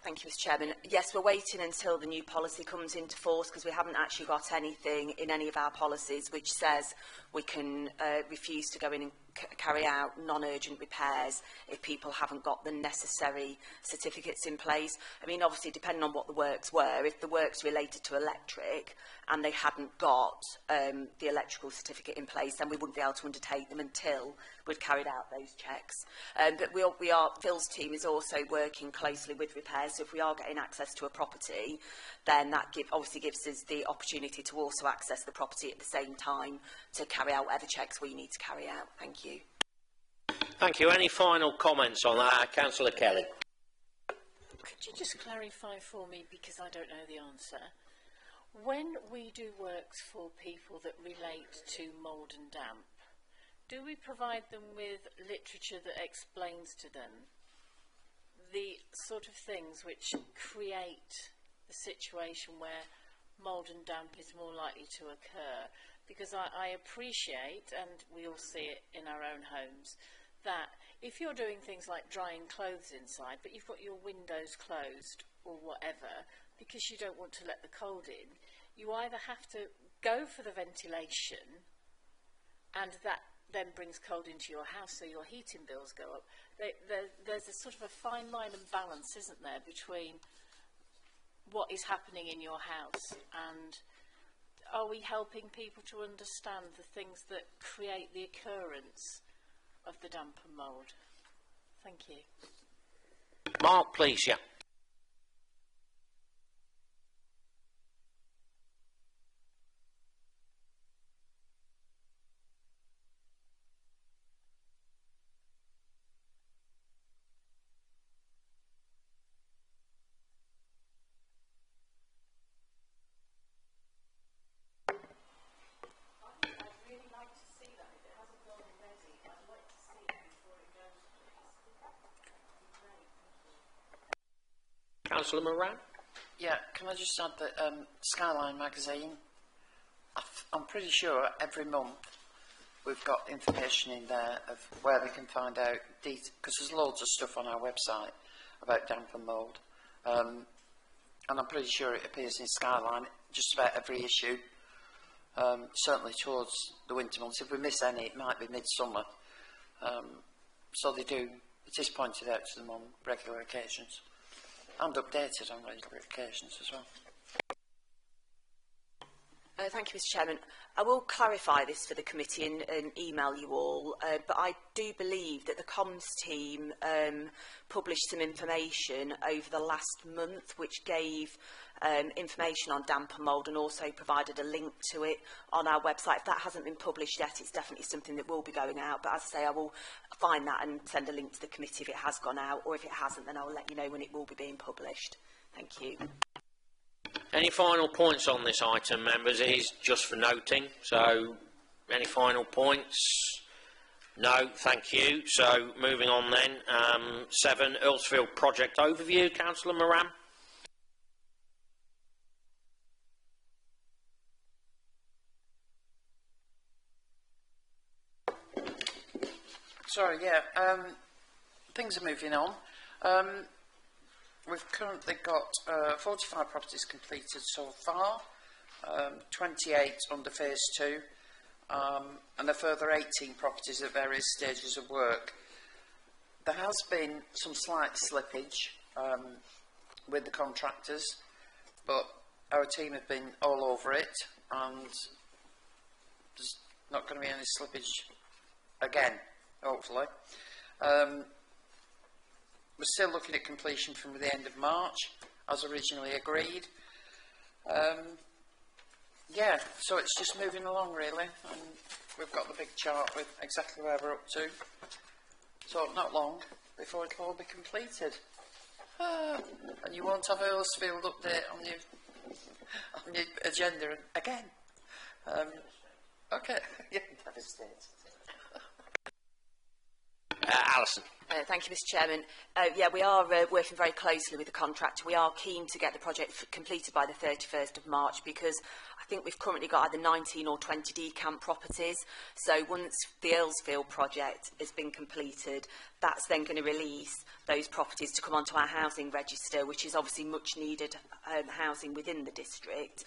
Thank you, Mr. Chairman. Yes, we're waiting until the new policy comes into force because we haven't actually got anything in any of our policies which says we can refuse to go in and carry out non-urgent repairs if people haven't got the necessary certificates in place. I mean, obviously, depending on what the works were, if the works related to electric and they hadn't got the electrical certificate in place, then we wouldn't be able to undertake them until we'd carried out those checks. But Phil's team is also working closely with repairs, so if we are getting access to a property, then that obviously gives us the opportunity to also access the property at the same time to carry out whatever checks we need to carry out. Thank you. Thank you. Any final comments on that? Councillor Kelly. Could you just clarify for me, because I don't know the answer? When we do works for people that relate to mould and damp, do we provide them with literature that explains to them the sort of things which create the situation where mould and damp is more likely to occur? Because I appreciate, and we all see it in our own homes, that if you're doing things like drying clothes inside, but you've got your windows closed or whatever, because you don't want to let the cold in, you either have to go for the ventilation, and that then brings cold into your house, so your heating bills go up. There's a sort of a fine line and balance, isn't there, between what is happening in your house and are we helping people to understand the things that create the occurrence of the damp and mould? Thank you. Mark, please, yeah. Councillor Moran? Yeah, can I just add that Skyline magazine, I'm pretty sure every month we've got information in there of where they can find out, because there's loads of stuff on our website about damp and mould, and I'm pretty sure it appears in Skyline just about every issue, certainly towards the winter months. If we miss any, it might be midsummer, so they do, it is pointed out to them on regular occasions. And updated on regular occasions as well. Thank you, Mr. Chairman. I will clarify this for the committee and email you all, but I do believe that the comms team published some information over the last month which gave information on damp and mould and also provided a link to it on our website. If that hasn't been published yet, it's definitely something that will be going out, but as I say, I will find that and send a link to the committee if it has gone out, or if it hasn't, then I'll let you know when it will be being published. Thank you. Any final points on this item, members? It is just for noting, so any final points? No, thank you. So moving on then, 7, Earlsfield project overview. Councillor Moran? Sorry, yeah, things are moving on. We've currently got 45 properties completed so far, 28 under phase 2, and a further 18 properties at various stages of work. There has been some slight slippage with the contractors, but our team have been all over it, and there's not going to be any slippage again, hopefully. We're still looking at completion from the end of March, as originally agreed. Yeah, so it's just moving along really, and we've got the big chart with exactly where we're up to. So not long before it'll all be completed. And you won't have Earlsfield update on your agenda again. Okay. Yeah, devastated. Alison. Thank you, Mr Chairman. Yeah, we are working very closely with the contractor. We are keen to get the project completed by the 31st of March because I think we've currently got either 19 or 20 decamp properties. So once the Earlsfield project has been completed, that's then going to release those properties to come onto our housing register, which is obviously much needed housing within the district.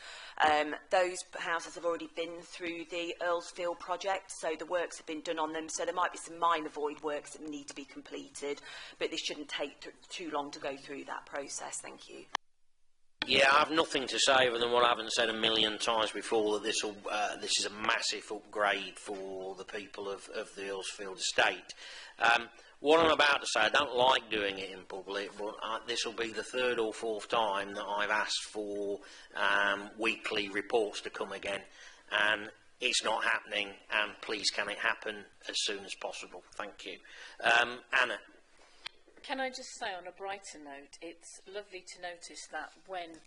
Those houses have already been through the Earlsfield project, so the works have been done on them. So there might be some minor void works that need to be completed, but this shouldn't take too long to go through that process. Thank you. Yeah, I have nothing to say other than what I haven't said a million times before, that this is a massive upgrade for the people of the Earlsfield estate. What I'm about to say, I don't like doing it in public, but this will be the third or fourth time that I've asked for weekly reports to come again, and it's not happening, and please can it happen as soon as possible. Thank you. Anna. Can I just say, on a brighter note, it's lovely to notice that when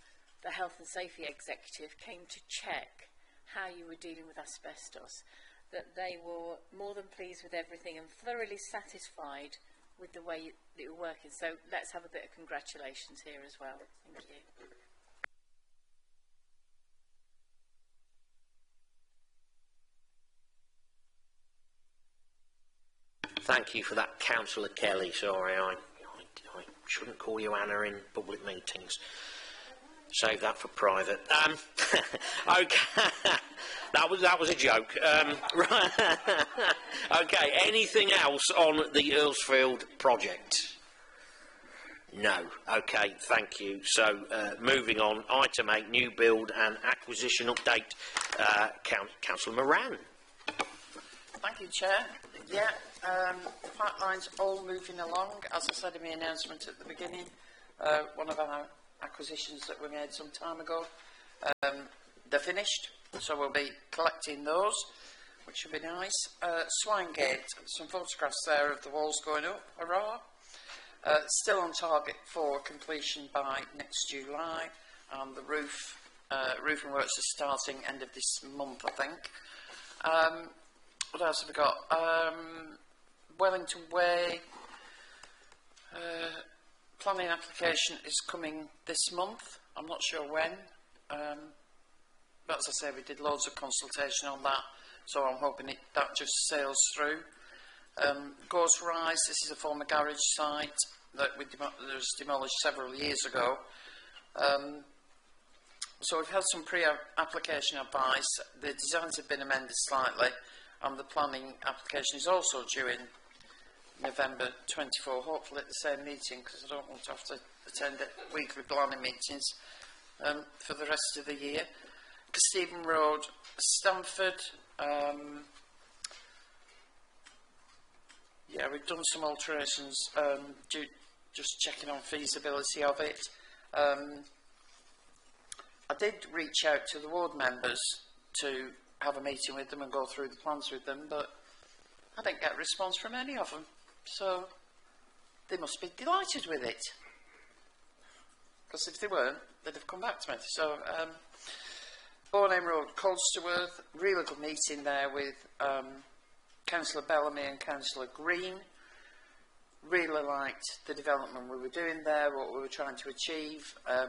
the Health and Safety Executive came to check how you were dealing with asbestos, that they were more than pleased with everything and thoroughly satisfied with the way that you were working. So let's have a bit of congratulations here as well. Thank you. Thank you for that, Councillor Kelly. Sorry, I shouldn't call you Anna in public meetings. Save that for private. Okay, that was a joke. Right. Okay, anything else on the Earlsfield project? No. Okay, thank you. So, moving on. Item 8, new build and acquisition update. Councillor Moran. Thank you, Chair. Yeah, the pipeline's all moving along. As I said in my announcement at the beginning, one of our acquisitions that we made some time ago, they're finished, so we'll be collecting those, which will be nice. Swinegate, some photographs there of the walls going up, hurrah. Still on target for completion by next July, and the roofing works are starting end of this month, I think. What else have we got? Wellington Way, planning application is coming this month. I'm not sure when. But as I say, we did loads of consultation on that, so I'm hoping that just sails through. Ghost Rise, this is a former garage site that was demolished several years ago. So we've had some pre-application advice. The designs have been amended slightly, and the planning application is also due in November 24, hopefully at the same meeting, because I don't want to have to attend weekly planning meetings for the rest of the year. Kesteven Road, Stamford. Yeah, we've done some alterations, just checking on feasibility of it. I did reach out to the ward members to have a meeting with them and go through the plans with them, but I didn't get a response from any of them, so they must be delighted with it, because if they weren't, they'd have come back to me. So Bourne Road, Colsterworth, really good meeting there with Councillor Bellamy and Councillor Green. Really liked the development we were doing there, what we were trying to achieve. A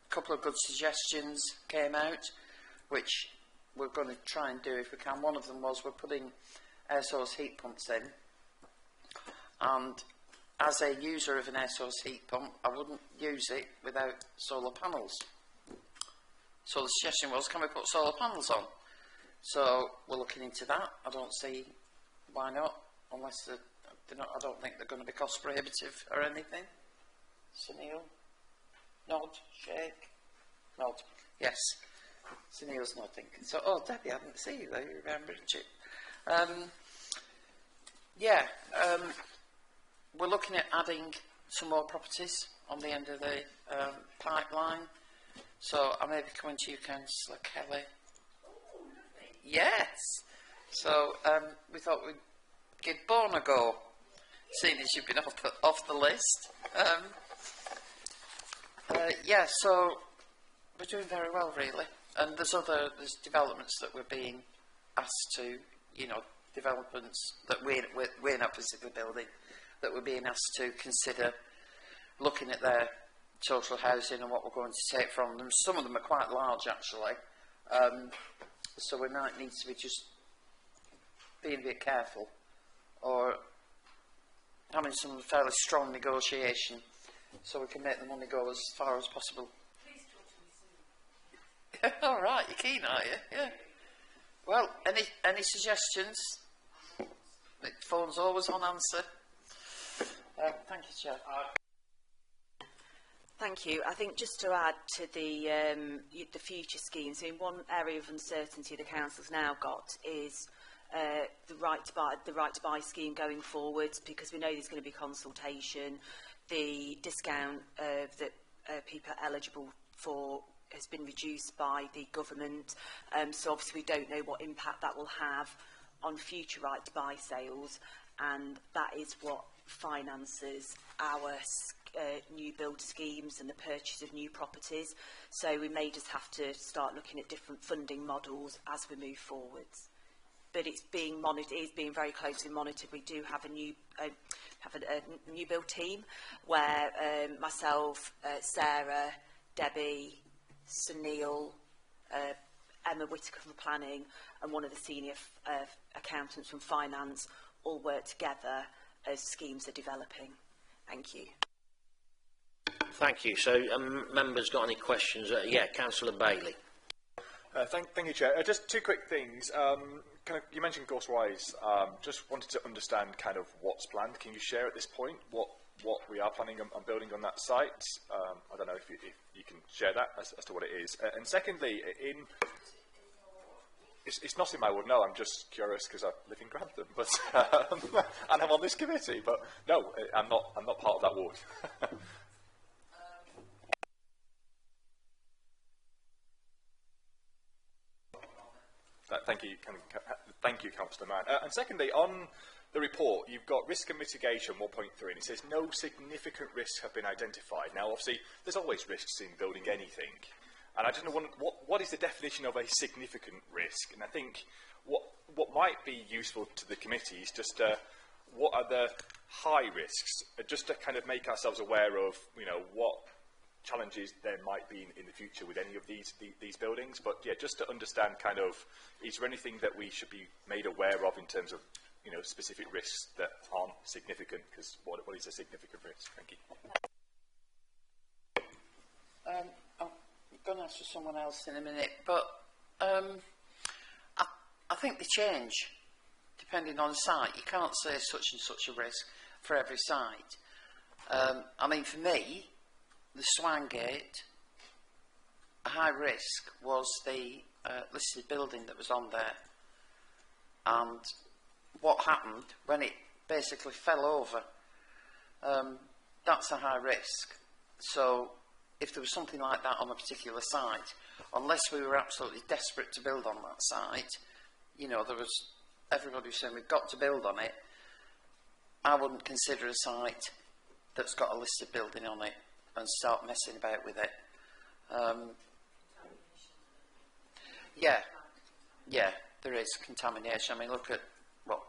couple of good suggestions came out, which we're going to try and do if we can. One of them was we're putting air source heat pumps in, and as a user of an air source heat pump, I wouldn't use it without solar panels. So the suggestion was, can we put solar panels on? So we're looking into that. I don't see why not, unless they're not, I don't think they're going to be cost prohibitive or anything. Sunil? Nod? Shake? Nod. Yes. Sunil's nodding. So, oh, Debbie, I didn't see you there. You remember, didn't you? Yeah, we're looking at adding some more properties on the end of the pipeline. So I may be coming to you, Councillor Kelly. Yes. So we thought we'd give Bourne a go, seeing as you've been off the list. Yeah, so we're doing very well, really. And there's developments that we're being asked to, you know, developments that we're not physically building, that we're being asked to consider looking at their social housing and what we're going to take from them. Some of them are quite large, actually, so we might need to be just being a bit careful, or having some fairly strong negotiation so we can make the money go as far as possible. Please talk to me soon. All right, you're keen, are you? Yeah. Well, any suggestions? The phone's always on answer. Thank you, Chair. Thank you. I think just to add to the future schemes, I mean, one area of uncertainty the council's now got is the right to buy scheme going forward, because we know there's going to be consultation. The discount that people are eligible for has been reduced by the government, so obviously we don't know what impact that will have on future right to buy sales, and that is what finances our new build schemes and the purchase of new properties. So we may just have to start looking at different funding models as we move forwards. But it's being monitored, it is being very closely monitored. We do have a new new build team where myself, Sarah, Debbie, Sunil, Emma Whittaker from planning, and one of the senior accountants from finance all work together as schemes are developing. Thank you. Thank you. So, members got any questions? Yeah, Councillor Bailey. Thank you, Chair. Just two quick things. You mentioned Ghostwise. Just wanted to understand kind of what's planned. Can you share at this point what we are planning on building on that site? I don't know if you can share that as to what it is. And secondly, it's not in my ward. No, I'm just curious because I live in Grantham, but and I'm on this committee. But no, I'm not part of that ward. Thank you, Councillor Mann. And secondly, on the report, you've got risk and mitigation 1.3, and it says no significant risks have been identified. Now, obviously, there's always risks in building anything, and I just want what is the definition of a significant risk? And I think what might be useful to the committee is just what are the high risks, just to kind of make ourselves aware of, you know, what challenges there might be in the future with any of these buildings. But yeah, just to understand kind of, is there anything that we should be made aware of in terms of, you know, specific risks that aren't significant? Because what is a significant risk? Thank you. I'm going to answer someone else in a minute, but I think they change depending on the site. You can't say such and such a risk for every site. I mean, for me, the Swangate, a high risk was the listed building that was on there, and what happened when it basically fell over, that's a high risk. So if there was something like that on a particular site, unless we were absolutely desperate to build on that site, you know, everybody was saying we've got to build on it, I wouldn't consider a site that's got a listed building on it and start messing about with it. Yeah, there is contamination. I mean, look at what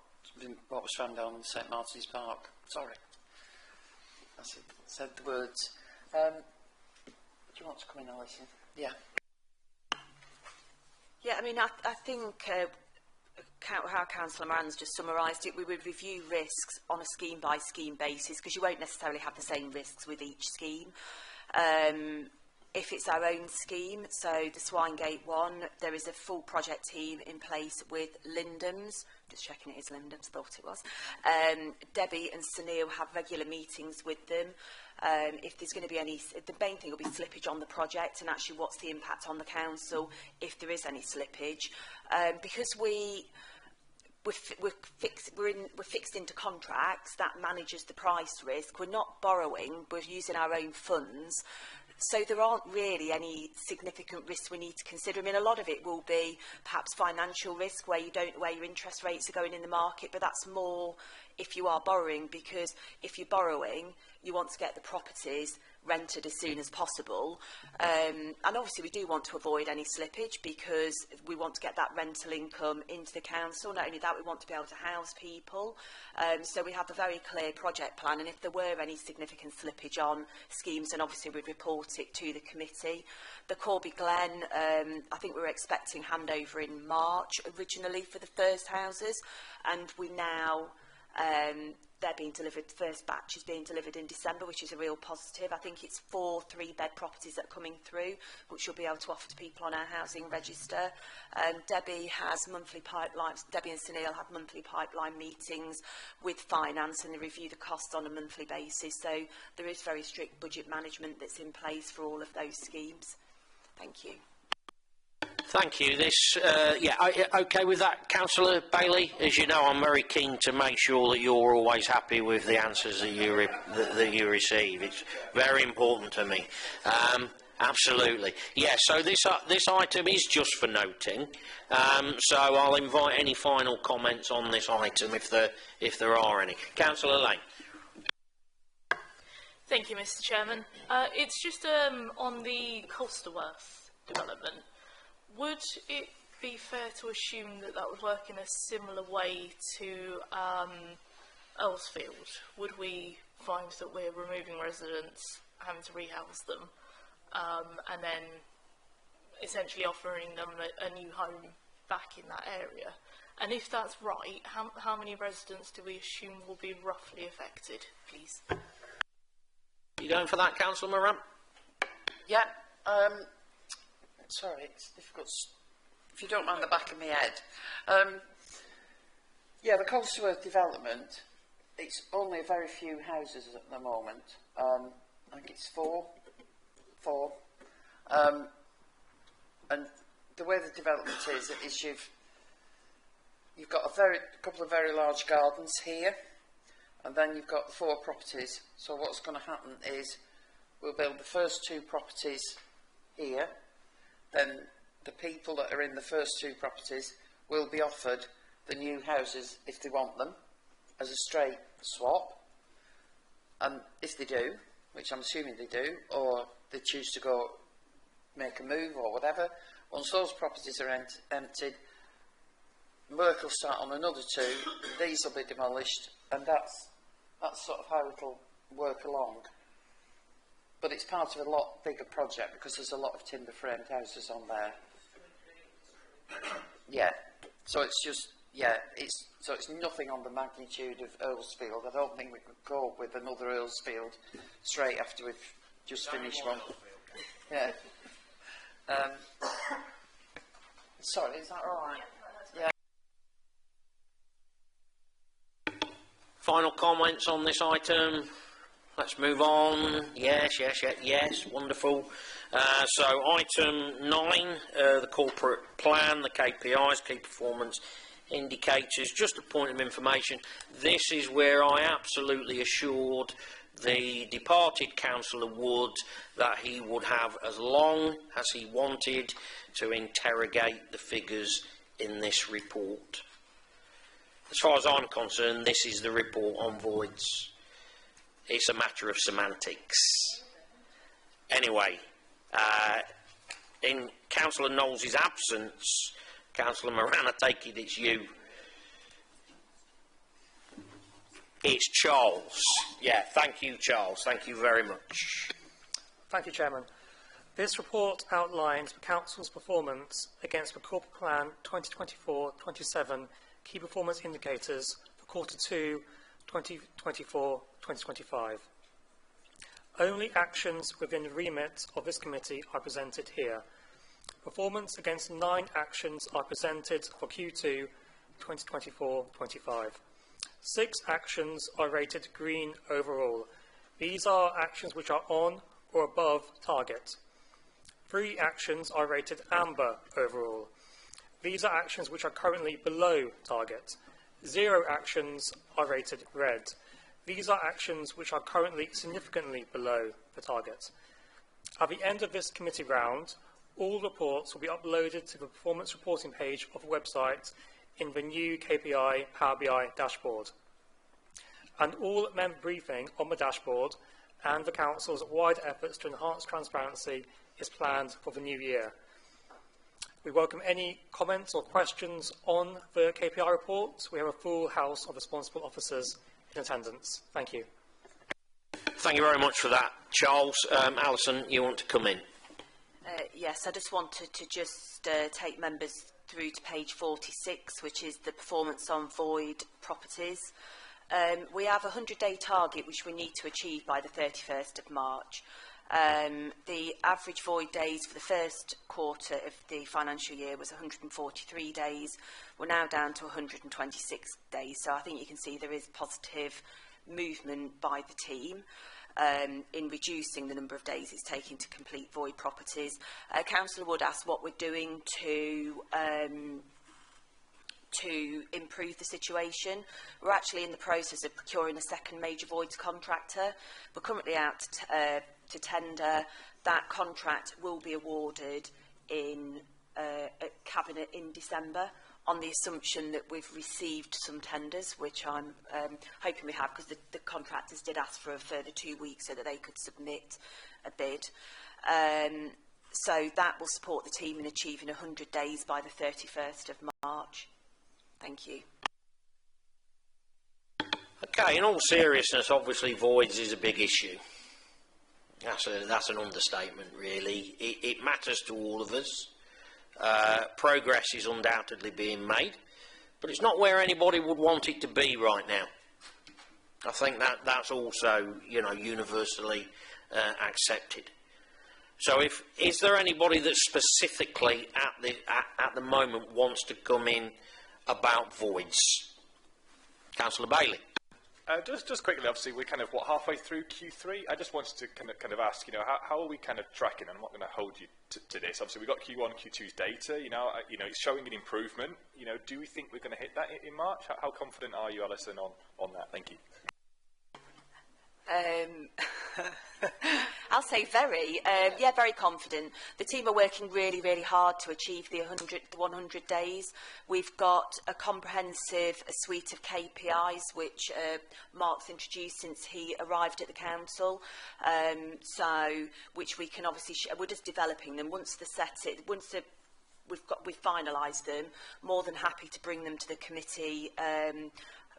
was found down in St Martin's Park. Sorry, I said the words. Do you want to come in and listen? Yeah. Yeah, I mean, I think how Councillor Moran's just summarised it, we would review risks on a scheme-by-scheme basis, because you won't necessarily have the same risks with each scheme. If it's our own scheme, so the Swinegate one, there is a full project team in place with Lindham's. Just checking it is Lindham's, thought it was. Debbie and Sunil have regular meetings with them. If there's going to be the main thing will be slippage on the project, and actually what's the impact on the council if there is any slippage. Because we're fixed into contracts, that manages the price risk. We're not borrowing, we're using our own funds. So there aren't really any significant risks we need to consider. I mean, a lot of it will be perhaps financial risk, where your interest rates are going in the market, but that's more if you are borrowing, because if you're borrowing, you want to get the properties rented as soon as possible. And obviously we do want to avoid any slippage because we want to get that rental income into the council. Not only that, we want to be able to house people. So we have a very clear project plan, and if there were any significant slippage on schemes, then obviously we'd report it to the committee. The Corby Glen, I think we were expecting handover in March originally for the first houses, and we now they're being delivered, the first batch is being delivered in December, which is a real positive. I think it's 4 3-bed properties that are coming through, which we'll be able to offer to people on our housing register. Debbie has monthly pipelines, Debbie and Sunil have monthly pipeline meetings with finance, and they review the costs on a monthly basis. So there is very strict budget management that's in place for all of those schemes. Thank you. Thank you. Okay with that, Councillor Bailey? As you know, I'm very keen to make sure that you're always happy with the answers that you receive. It's very important to me. Absolutely. Yeah, so this item is just for noting. So I'll invite any final comments on this item if there are any. Councillor Lane. Thank you, Mr. Chairman. It's just on the Colsterworth development. Would it be fair to assume that that would work in a similar way to Earlsfield? Would we find that we're removing residents, having to rehouse them, and then essentially offering them a new home back in that area? And if that's right, how many residents do we assume will be roughly affected, please? You going for that, Councillor Moran? Yeah. Sorry, it's difficult. If you don't mind the back of my head. Yeah, the Colsterworth development, it's only a very few houses at the moment. I think it's four. And the way the development is you've got a couple of very large gardens here, and then you've got the 4 properties. So what's going to happen is we'll build the first 2 properties here. Then the people that are in the first 2 properties will be offered the new houses if they want them as a straight swap. And if they do, which I'm assuming they do, or they choose to go make a move or whatever, once those properties are emptied, work will start on another 2, these will be demolished, and that's sort of how it'll work along. But it's part of a lot bigger project because there's a lot of timber framed houses on there. Yeah, so it's just, yeah, it's nothing on the magnitude of Earlsfield. I don't think we could cope with another Earlsfield straight after we've just finished one. Yeah. Sorry, is that all right? Yeah. Final comments on this item? Let's move on. Yes, wonderful. So item 9, the corporate plan, the KPIs, key performance indicators. Just a point of information, this is where I absolutely assured the departed Councillor Wood that he would have as long as he wanted to interrogate the figures in this report. As far as I'm concerned, this is the report on voids. It's a matter of semantics. Anyway, in Councillor Knowles' absence, Councillor Moran, I take it it's you. It's Charles. Yeah, thank you, Charles. Thank you very much. Thank you, Chairman. This report outlines the Council's performance against the Corporate Plan 2024-27 Key Performance Indicators for Quarter 2, 2024-2025. Only actions within the remit of this committee are presented here. Performance against 9 actions are presented for Q2 2024-25. 6 actions are rated green overall. These are actions which are on or above target. 3 actions are rated amber overall. These are actions which are currently below target. 0 actions are rated red. These are actions which are currently significantly below the target. At the end of this committee round, all reports will be uploaded to the performance reporting page of the website in the new KPI Power BI dashboard. And all member briefing on the dashboard and the Council's wider efforts to enhance transparency is planned for the new year. We welcome any comments or questions on the KPI report. We have a full house of responsible officers in attendance. Thank you. Thank you very much for that, Charles. Alison, you want to come in? Yes, I just wanted to take members through to page 46, which is the performance on void properties. We have a 100-day target which we need to achieve by the 31st of March. The average void days for the first quarter of the financial year was 143 days. We're now down to 126 days, so I think you can see there is positive movement by the team in reducing the number of days it's taking to complete void properties. Councillor Wood asked what we're doing to improve the situation. We're actually in the process of procuring a second major voids contractor. We're currently out to tender. That contract will be awarded in Cabinet in December, on the assumption that we've received some tenders, which I'm hoping we have, because the contractors did ask for a further 2 weeks so that they could submit a bid. So that will support the team in achieving 100 days by the 31st of March. Thank you. Okay, in all seriousness, obviously voids is a big issue. That's an understatement, really. It matters to all of us. Progress is undoubtedly being made, but it's not where anybody would want it to be right now. I think that's also, universally accepted. So, is there anybody that specifically at the moment wants to come in about voids? Councillor Bailey. Just quickly, obviously, we're kind of, halfway through Q3? I just wanted to kind of ask, how are we kind of tracking? And I'm not going to hold you to this. Obviously, we've got Q1, Q2's data, it's showing an improvement. Do we think we're going to hit that in March? How confident are you, Alison, on that? Thank you. I'll say very confident. The team are working really, really hard to achieve the 100 days. We've got a comprehensive suite of KPIs which Mark's introduced since he arrived at the council. Which we can obviously we're just developing them. We've finalised them. More than happy to bring them to the committee.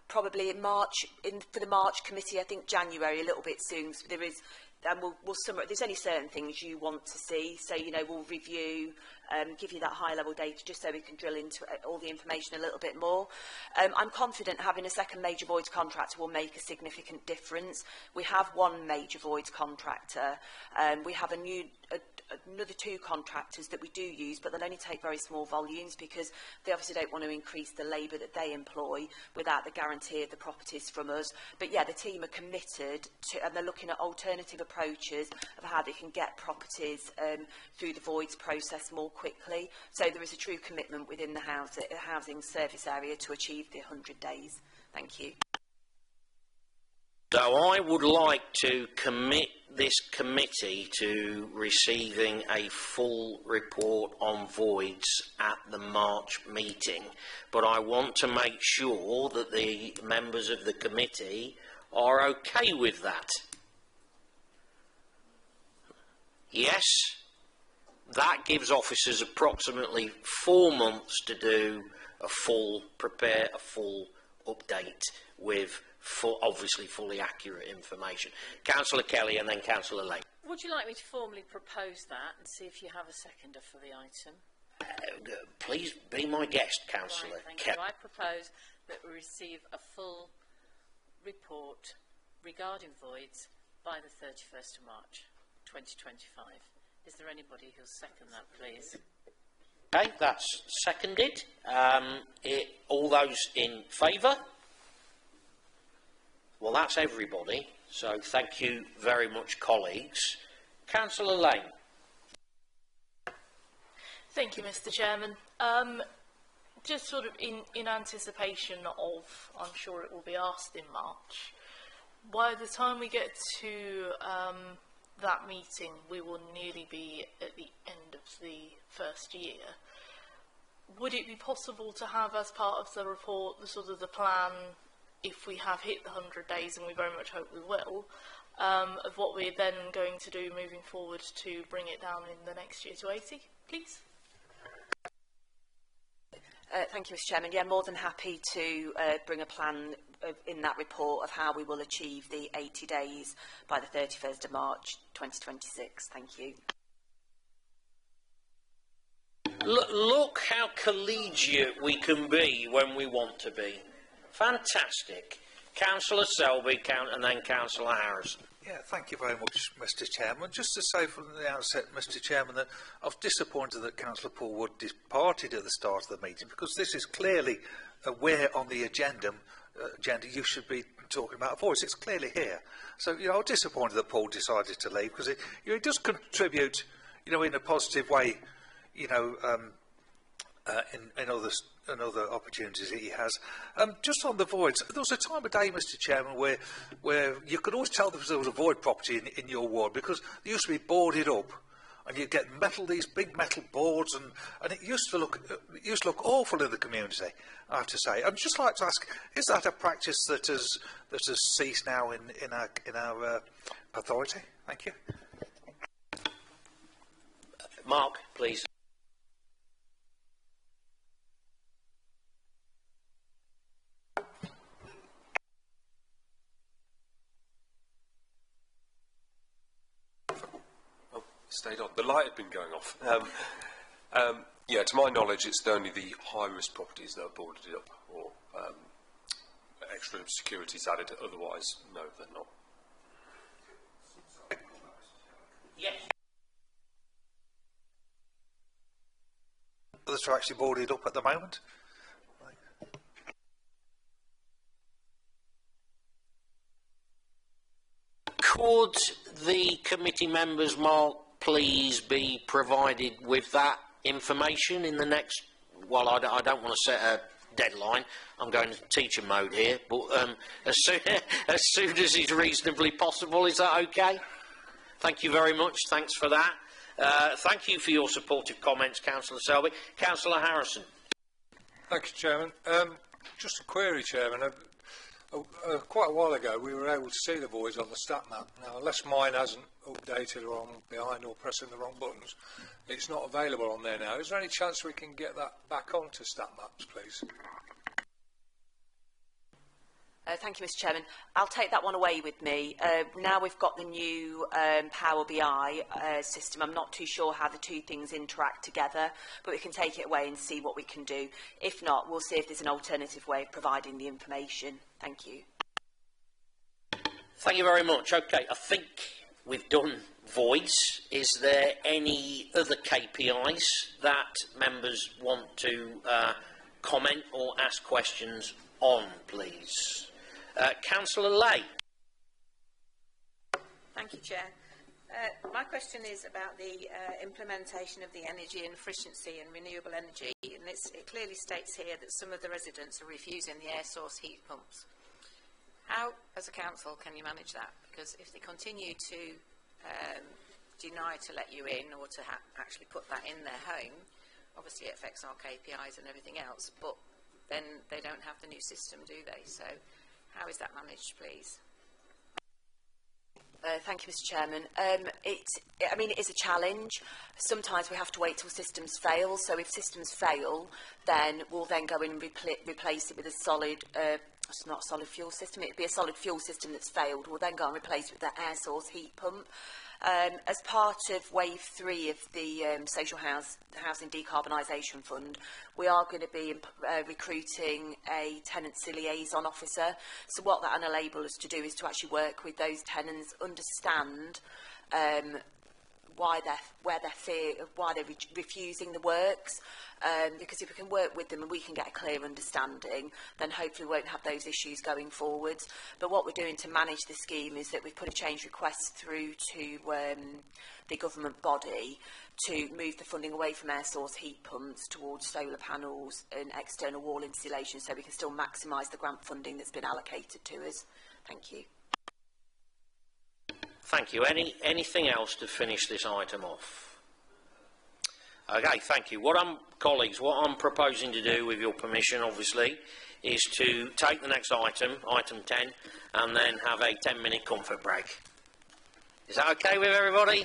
Probably in March, for the March committee, I think January, a little bit soon. So there is, and we'll summarize. There's only certain things you want to see, so we'll review, give you that high-level data just so we can drill into all the information a little bit more. I'm confident having a second major voids contractor will make a significant difference. We have one major voids contractor. We have another 2 contractors that we do use, but they'll only take very small volumes because they obviously don't want to increase the labour that they employ without the guarantee of the properties from us. But yeah, the team are committed to, and they're looking at alternative approaches of how they can get properties through the voids process more quickly. So there is a true commitment within the housing service area to achieve the 100 days. Thank you. So I would like to commit this committee to receiving a full report on voids at the March meeting. But I want to make sure that the members of the committee are okay with that. Yes, that gives officers approximately 4 months to prepare a full update with obviously fully accurate information. Councillor Kelly and then Councillor Lane. Would you like me to formally propose that and see if you have a seconder for the item? Please be my guest, Councillor Kelly. I propose that we receive a full report regarding voids by the 31st of March 2025. Is there anybody who'll second that, please? Okay, that's seconded. All those in favour? Well, that's everybody, so thank you very much, colleagues. Councillor Lane. Thank you, Mr. Chairman. Just sort of in anticipation of, I'm sure it will be asked in March, by the time we get to that meeting, we will nearly be at the end of the first year. Would it be possible to have, as part of the report, the plan, if we have hit the 100 days, and we very much hope we will, of what we're then going to do moving forward to bring it down in the next year to 80, please? Thank you, Mr Chairman. Yeah, more than happy to bring a plan in that report of how we will achieve the 80 days by the 31st of March 2026. Thank you. Look how collegiate we can be when we want to be. Fantastic. Councillor Selby, and then Councillor Harrison. Yeah, thank you very much, Mr Chairman. Just to say from the outset, Mr Chairman, that I was disappointed that Councillor Paul Wood departed at the start of the meeting, because this is clearly where on the agenda you should be talking about a voice. It's clearly here. So, I was disappointed that Paul decided to leave, because it does contribute, in a positive way, in other opportunities that he has. Just on the voids, there was a time of day, Mr Chairman, where you could always tell there was a void property in your ward, because they used to be boarded up, and you'd get these big metal boards, and it used to look awful in the community, I have to say. I'd just like to ask, is that a practice that has ceased now in our authority? Thank you. Mark, please. Stayed on. The light had been going off. Yeah, to my knowledge, it's only the high-risk properties that are boarded up, or extra securities added. Otherwise, no, they're not. Yes. Others are actually boarded up at the moment. Could the committee members, Mark, please be provided with that information in the next... Well, I don't want to set a deadline. I'm going to teacher mode here. But as soon as is reasonably possible, is that okay? Thank you very much. Thanks for that. Thank you for your supportive comments, Councillor Selby. Councillor Harrison. Thank you, Chairman. Just a query, Chairman. Quite a while ago, we were able to see the voids on the stat map. Now, unless mine hasn't updated or I'm behind or pressing the wrong buttons, it's not available on there now. Is there any chance we can get that back onto stat maps, please? Thank you, Mr Chairman. I'll take that one away with me. Now we've got the new Power BI system. I'm not too sure how the two things interact together, but we can take it away and see what we can do. If not, we'll see if there's an alternative way of providing the information. Thank you. Thank you very much. Okay, I think we've done voids. Is there any other KPIs that members want to comment or ask questions on, please? Councillor Lay. Thank you, Chair. My question is about the implementation of the energy efficiency and renewable energy, and it clearly states here that some of the residents are refusing the air source heat pumps. How, as a council, can you manage that? Because if they continue to deny to let you in or to actually put that in their home, obviously it affects our KPIs and everything else, but then they don't have the new system, do they? So how is that managed, please? Thank you, Mr Chairman. I mean, it is a challenge. Sometimes we have to wait till systems fail. So if systems fail, then we'll then go in and replace it with a solid, it's not a solid fuel system, it'd be a solid fuel system that's failed. We'll then go and replace it with that air source heat pump. As part of Wave 3 of the Social Housing Decarbonisation Fund, we are going to be recruiting a tenancy liaison officer. So what that will enable us to do is to actually work with those tenants, understand why they're refusing the works, because if we can work with them and we can get a clear understanding, then hopefully we won't have those issues going forwards. But what we're doing to manage the scheme is that we've put a change request through to the government body to move the funding away from air source heat pumps towards solar panels and external wall insulation, so we can still maximise the grant funding that's been allocated to us. Thank you. Thank you. Anything else to finish this item off? Okay, thank you. Colleagues, what I'm proposing to do, with your permission, obviously, is to take the next item, item 10, and then have a 10-minute comfort break. Is that okay with everybody?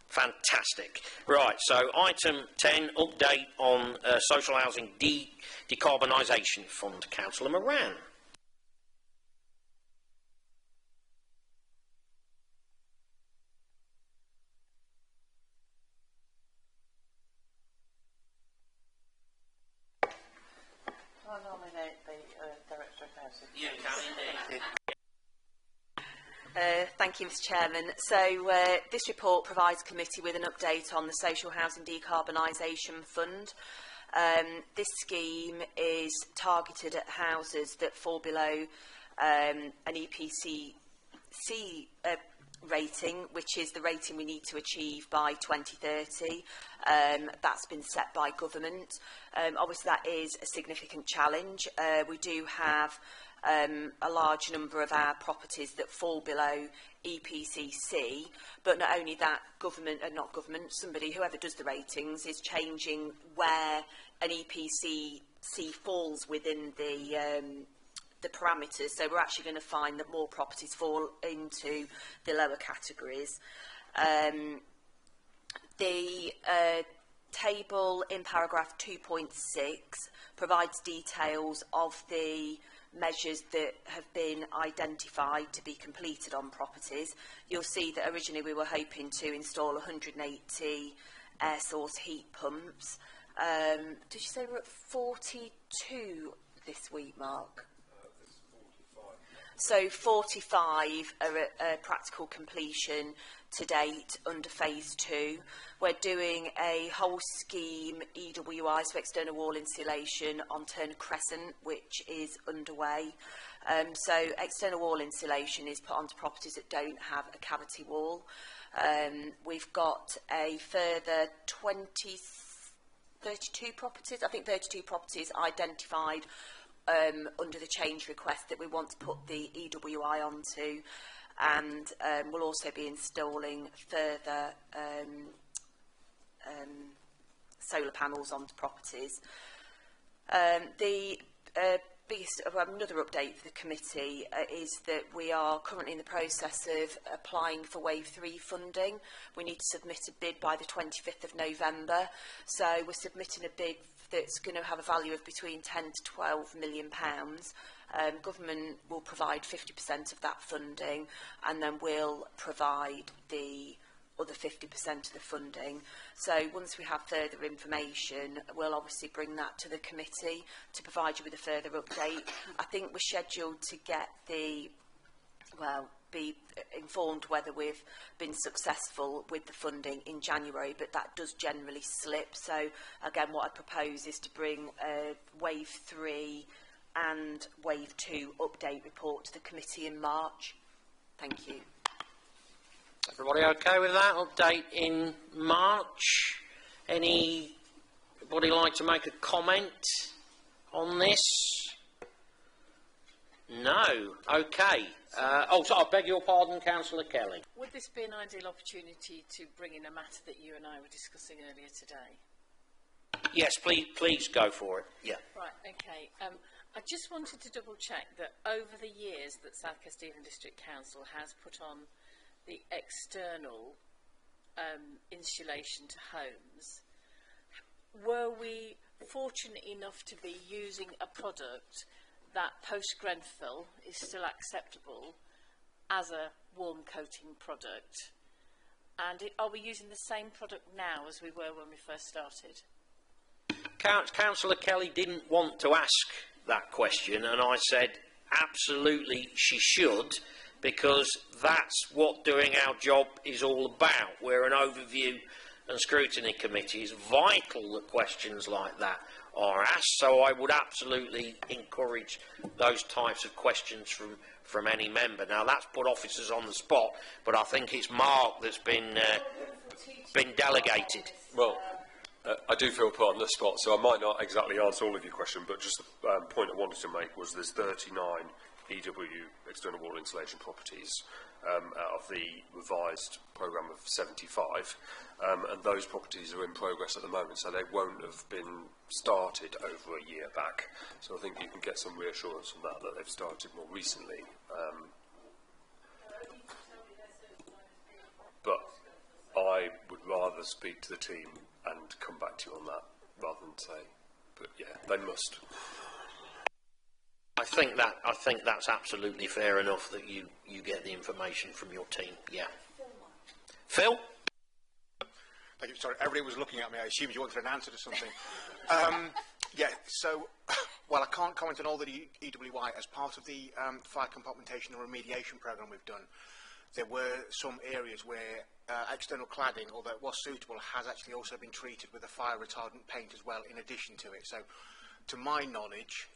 Fantastic. Right, so item 10, update on social housing decarbonisation fund. Councillor Moran. I nominate the Director of Housing. You can indeed. Thank you, Mr Chairman. So this report provides committee with an update on the Social Housing Decarbonisation Fund. This scheme is targeted at houses that fall below an EPC rating, which is the rating we need to achieve by 2030. That's been set by government. Obviously, that is a significant challenge. We do have a large number of our properties that fall below EPCC, but not only that, somebody, whoever does the ratings, is changing where an EPCC falls within the parameters. So we're actually going to find that more properties fall into the lower categories. The table in paragraph 2.6 provides details of the measures that have been identified to be completed on properties. You'll see that originally we were hoping to install 180 air source heat pumps. Did you say we're at 42 this week, Mark? So 45 are at practical completion to date under phase 2. We're doing a whole scheme EWI, so external wall insulation, on Turner Crescent, which is underway. So external wall insulation is put onto properties that don't have a cavity wall. We've got a further 32 properties, I think 32 properties identified under the change request that we want to put the EWI onto, and we'll also be installing further solar panels onto properties. The biggest, another update for the committee is that we are currently in the process of applying for Wave 3 funding. We need to submit a bid by the 25th of November, so we're submitting a bid that's going to have a value of between 10 to 12 million pounds. Government will provide 50% of that funding, and then we'll provide the other 50% of the funding. So once we have further information, we'll obviously bring that to the committee to provide you with a further update. I think we're scheduled to get the, well, be informed whether we've been successful with the funding in January, but that does generally slip. So again, what I propose is to bring a Wave 3 and Wave 2 update report to the committee in March. Thank you. Everybody okay with that? Update in March. Anybody like to make a comment on this? No. Okay. So I beg your pardon, Councillor Kelly. Would this be an ideal opportunity to bring in a matter that you and I were discussing earlier today? Yes, please go for it. Yeah. Right, okay. I just wanted to double check that over the years that South Kesteven District Council has put on the external insulation to homes, were we fortunate enough to be using a product that post-Grenfell is still acceptable as a warm coating product? And are we using the same product now as we were when we first started? Councillor Kelly didn't want to ask that question, and I said absolutely she should, because that's what doing our job is all about. We're an overview and scrutiny committee. It's vital that questions like that are asked, so I would absolutely encourage those types of questions from any member. Now, that's put officers on the spot, but I think it's Mark that's been delegated. Well, I do feel put on the spot, so I might not exactly answer all of your question, but just the point I wanted to make was there's 39 EW external wall insulation properties out of the revised programme of 75, and those properties are in progress at the moment, so they won't have been started over a year back. So I think you can get some reassurance on that they've started more recently. rather speak to the team and come back to you on that rather than say, but yeah, they must. I think that's absolutely fair enough that you get the information from your team. Yeah. Phil? Thank you. Sorry, everybody was looking at me. I assumed you wanted an answer to something. Yeah, so, well, I can't comment on all the EWI. As part of the fire compartmentation and remediation programme we've done, there were some areas where external cladding, although it was suitable, has actually also been treated with a fire retardant paint as well in addition to it. So, to my knowledge,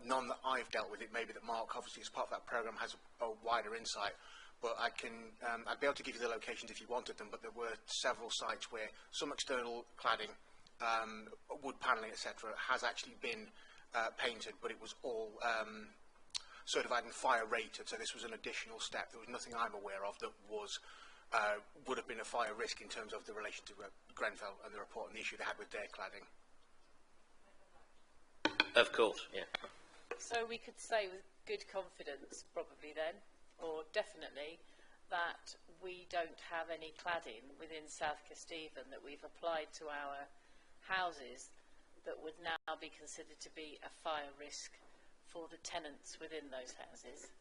none that I've dealt with, it may be that Mark, obviously as part of that programme, has a wider insight. But I'd be able to give you the locations if you wanted them, but there were several sites where some external cladding, wood panelling, etc., has actually been painted, but it was all certified and fire rated, so this was an additional step. There was nothing I'm aware of that would have been a fire risk in terms of the relation to Grenfell and the report and the issue they had with their cladding. Of course, yeah. So we could say with good confidence, probably then, or definitely, that we don't have any cladding within South Kesteven that we've applied to our houses that would now be considered to be a fire risk for the tenants within those houses.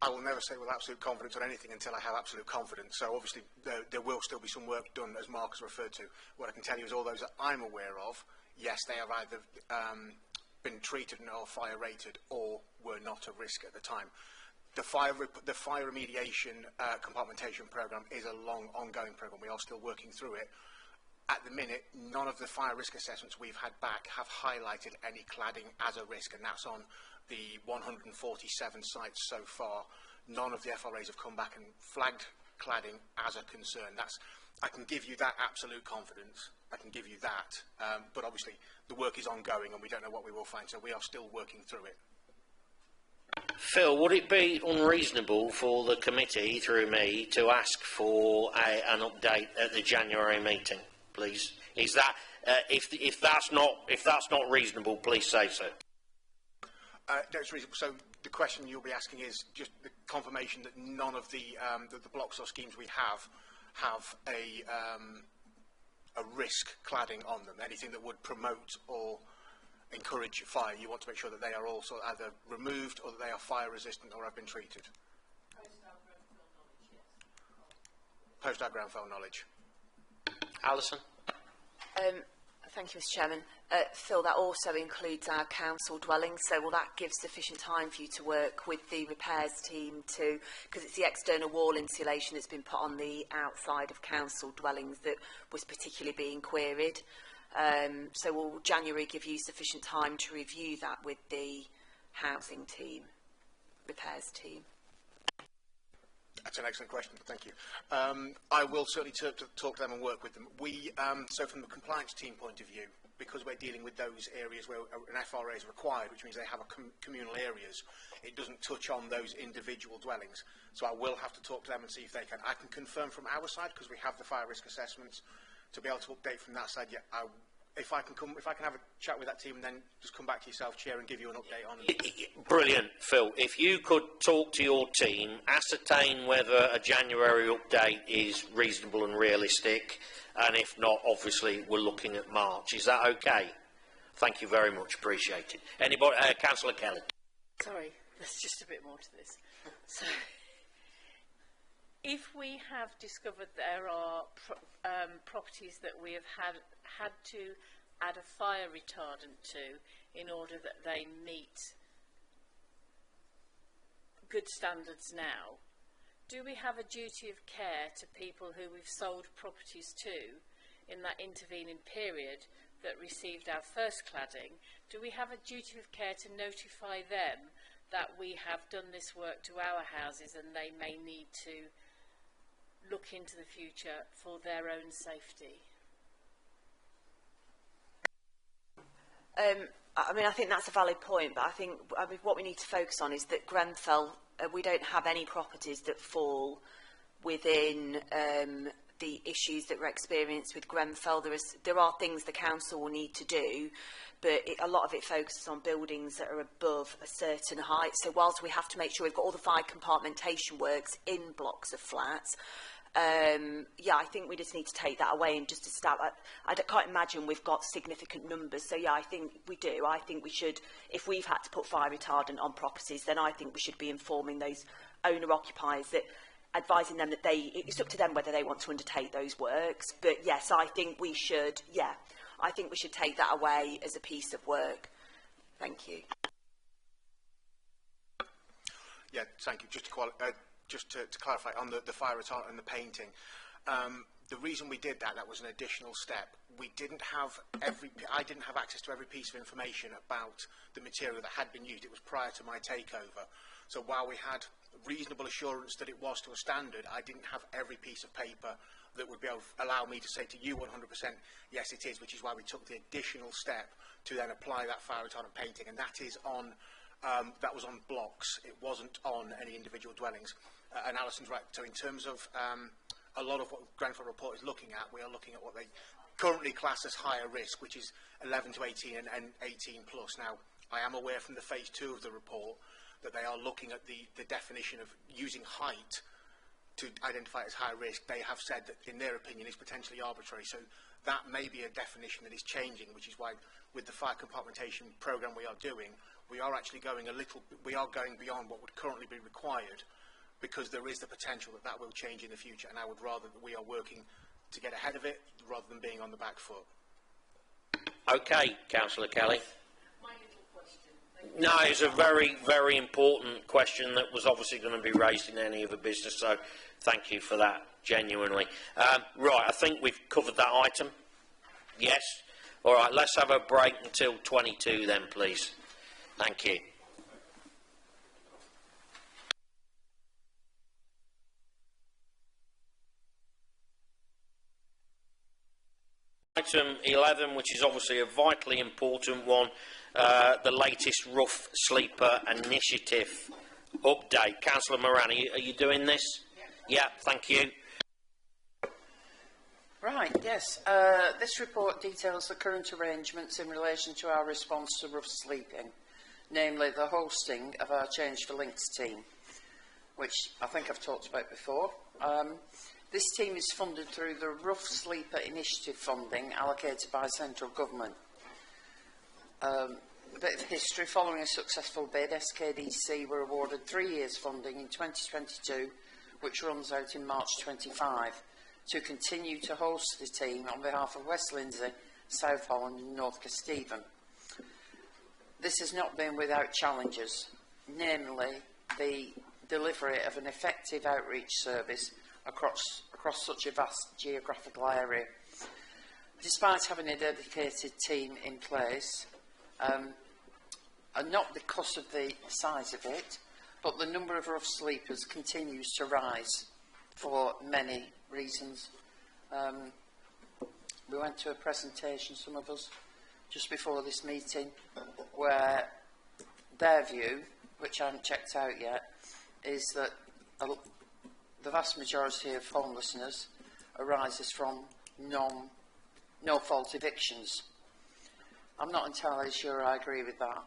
I will never say with absolute confidence on anything until I have absolute confidence. So obviously there will still be some work done, as Mark has referred to. What I can tell you is all those that I'm aware of, yes, they have either been treated and are fire rated or were not a risk at the time. The fire remediation compartmentation programme is a long ongoing programme. We are still working through it. At the minute, none of the fire risk assessments we've had back have highlighted any cladding as a risk, and that's on the 147 sites so far. None of the FRAs have come back and flagged cladding as a concern. I can give you that absolute confidence. I can give you that, but obviously the work is ongoing and we don't know what we will find, so we are still working through it. Phil, would it be unreasonable for the committee, through me, to ask for an update at the January meeting, please? Is that if that's not reasonable, please say so. That's reasonable. So the question you'll be asking is just the confirmation that none of the blocks or schemes we have a risk cladding on them. Anything that would promote or encourage fire, you want to make sure that they are also either removed or that they are fire resistant or have been treated. Post our Grenfell knowledge. Alison? Thank you, Mr. Chairman. Phil, that also includes our council dwellings, so will that give sufficient time for you to work with the repairs team to, because it's the external wall insulation that's been put on the outside of council dwellings that was particularly being queried. So will January give you sufficient time to review that with the housing team, repairs team? That's an excellent question, thank you. I will certainly talk to them and work with them. So from the compliance team point of view, because we're dealing with those areas where an FRA is required, which means they have communal areas, it doesn't touch on those individual dwellings. So I will have to talk to them and see if they can. I can confirm from our side, because we have the fire risk assessments, to be able to update from that side. Yeah, if I can have a chat with that team and then just come back to yourself, Chair, and give you an update on it. Brilliant, Phil. If you could talk to your team, ascertain whether a January update is reasonable and realistic, and if not, obviously, we're looking at March. Is that okay? Thank you very much. Appreciate it. Anybody? Councillor Kelly. Sorry, there's just a bit more to this. So, if we have discovered there are properties that we have had to add a fire retardant to in order that they meet good standards now, do we have a duty of care to people who we've sold properties to in that intervening period that received our first cladding? Do we have a duty of care to notify them that we have done this work to our houses and they may need to look into the future for their own safety? I mean, I think that's a valid point, but I mean, what we need to focus on is that Grenfell, we don't have any properties that fall within the issues that were experienced with Grenfell. There are things the council will need to do, but a lot of it focuses on buildings that are above a certain height. So whilst we have to make sure we've got all the fire compartmentation works in blocks of flats, yeah, I think we just need to take that away and just establish. I can't imagine we've got significant numbers. So yeah, I think we do. I think we should, if we've had to put fire retardant on properties, then I think we should be informing those owner-occupiers, that advising them that it's up to them whether they want to undertake those works. But yes, I think we should, yeah, I think we should take that away as a piece of work. Thank you. Yeah, thank you. Just to clarify on the fire retardant and the painting, the reason we did that was an additional step. I didn't have access to every piece of information about the material that had been used. It was prior to my takeover. So while we had reasonable assurance that it was to a standard, I didn't have every piece of paper that would be able to allow me to say to you 100%, yes, it is, which is why we took the additional step to then apply that fire retardant painting, and that is on, that was on blocks. It wasn't on any individual dwellings. And Alison's right. So in terms of a lot of what the Grenfell report is looking at, we are looking at what they currently class as higher risk, which is 11 to 18 and 18 plus. Now, I am aware from the phase 2 of the report that they are looking at the definition of using height to identify it as high risk. They have said that, in their opinion, is potentially arbitrary. So that may be a definition that is changing, which is why, with the fire compartmentation programme we are doing, we are actually going going beyond what would currently be required, because there is the potential that that will change in the future. And I would rather that we are working to get ahead of it rather than being on the back foot. Okay, Councillor Kelly. No, it's a very, very important question that was obviously going to be raised in any other business, so thank you for that, genuinely. Right, I think we've covered that item. Yes? All right, let's have a break until 22 then, please. Thank you. Item 11, which is obviously a vitally important one, the latest Rough Sleeper Initiative update. Councillor Moran, are you doing this? Yeah, thank you. Right, yes. This report details the current arrangements in relation to our response to rough sleeping, namely the hosting of our Change for Links team, which I think I've talked about before. This team is funded through the Rough Sleeper Initiative funding allocated by central government. A bit of history. Following a successful bid, SKDC were awarded 3 years funding in 2022, which runs out in March 25, to continue to host the team on behalf of West Lindsey, South Holland and North Kesteven. This has not been without challenges, namely the delivery of an effective outreach service across such a vast geographical area. Despite having a dedicated team in place, and not because of the size of it, but the number of rough sleepers continues to rise for many reasons. We went to a presentation, some of us, just before this meeting, where their view, which I haven't checked out yet, is that the vast majority of homelessness arises from no-fault evictions. I'm not entirely sure I agree with that.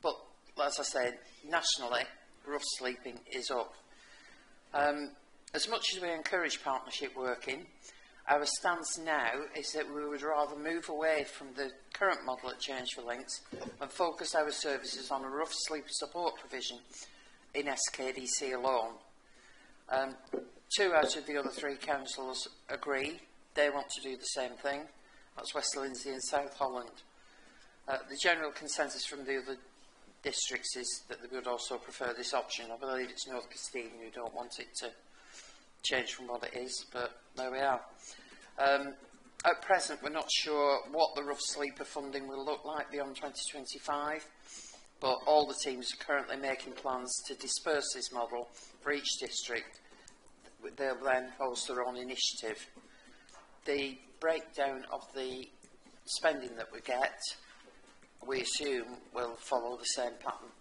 But, as I said, nationally, rough sleeping is up. As much as we encourage partnership working, our stance now is that we would rather move away from the current model at Change for Links and focus our services on a rough sleeper support provision in SKDC alone. 2 out of the other 3 councils agree. They want to do the same thing. That's West Lindsey and South Holland. The general consensus from the other districts is that they would also prefer this option. I believe it's North Kesteven who don't want it to change from what it is, but there we are. At present, we're not sure what the rough sleeper funding will look like beyond 2025, but all the teams are currently making plans to disperse this model for each district. They'll then host their own initiative. The breakdown of the spending that we get, we assume, will follow the same pattern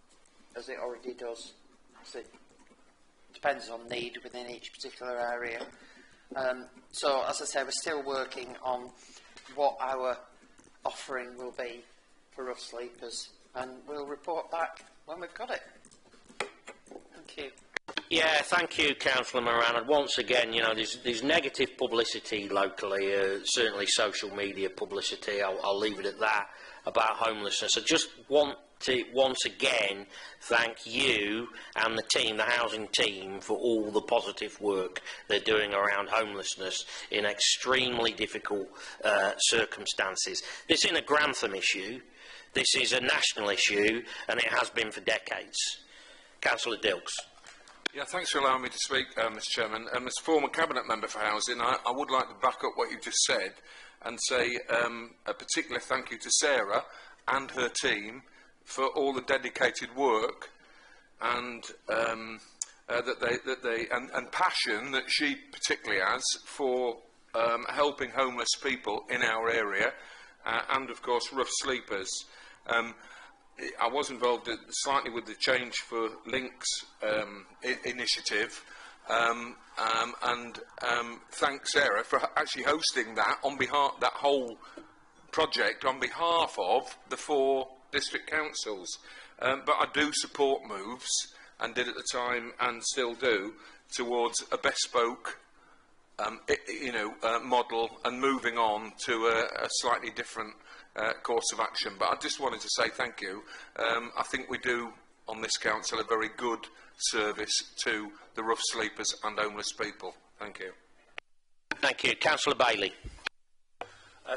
as it already does. So it depends on need within each particular area. So, as I say, we're still working on what our offering will be for rough sleepers, and we'll report back when we've got it. Thank you. Yeah, thank you, Councillor Moran. And once again, you know, there's negative publicity locally, certainly social media publicity, I'll leave it at that, about homelessness. I just want to once again thank you and the team, the housing team, for all the positive work they're doing around homelessness in extremely difficult circumstances. This isn't a Grantham issue, this is a national issue, and it has been for decades. Councillor Dilks. Yeah, thanks for allowing me to speak, Mr Chairman. As former Cabinet Member for Housing, I would like to back up what you've just said and say a particular thank you to Sarah and her team for all the dedicated work and and passion that she particularly has for helping homeless people in our area and, of course, rough sleepers. I was involved slightly with the Change for Links initiative, and thank Sarah for actually hosting that on behalf that whole project on behalf of the 4 district councils. But I do support moves, and did at the time, and still do, towards a bespoke, model, and moving on to a slightly different course of action. But I just wanted to say thank you. I think we do on this council a very good service to the rough sleepers and homeless people. Thank you. Thank you. Councillor Bailey.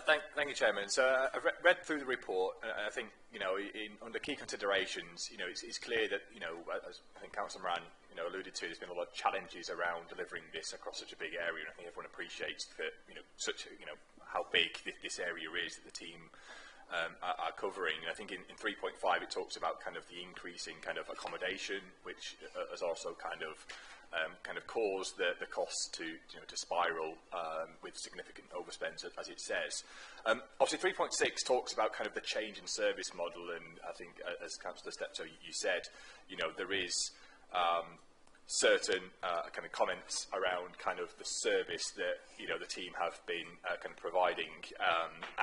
Thank you, Chairman. So I've read through the report, and I think, under key considerations, it's clear that, as I think Councillor Moran, alluded to, there's been a lot of challenges around delivering this across such a big area, and I think everyone appreciates that, how big this area is that the team are covering. And I think in 3.5 it talks about kind of the increasing kind of accommodation, which has also kind of caused the costs to spiral with significant overspends, as it says. Obviously, 3.6 talks about kind of the change in service model, and I think, as Councillor Steptoe you said, there is certain kind of comments around kind of the service that the team have been kind of providing,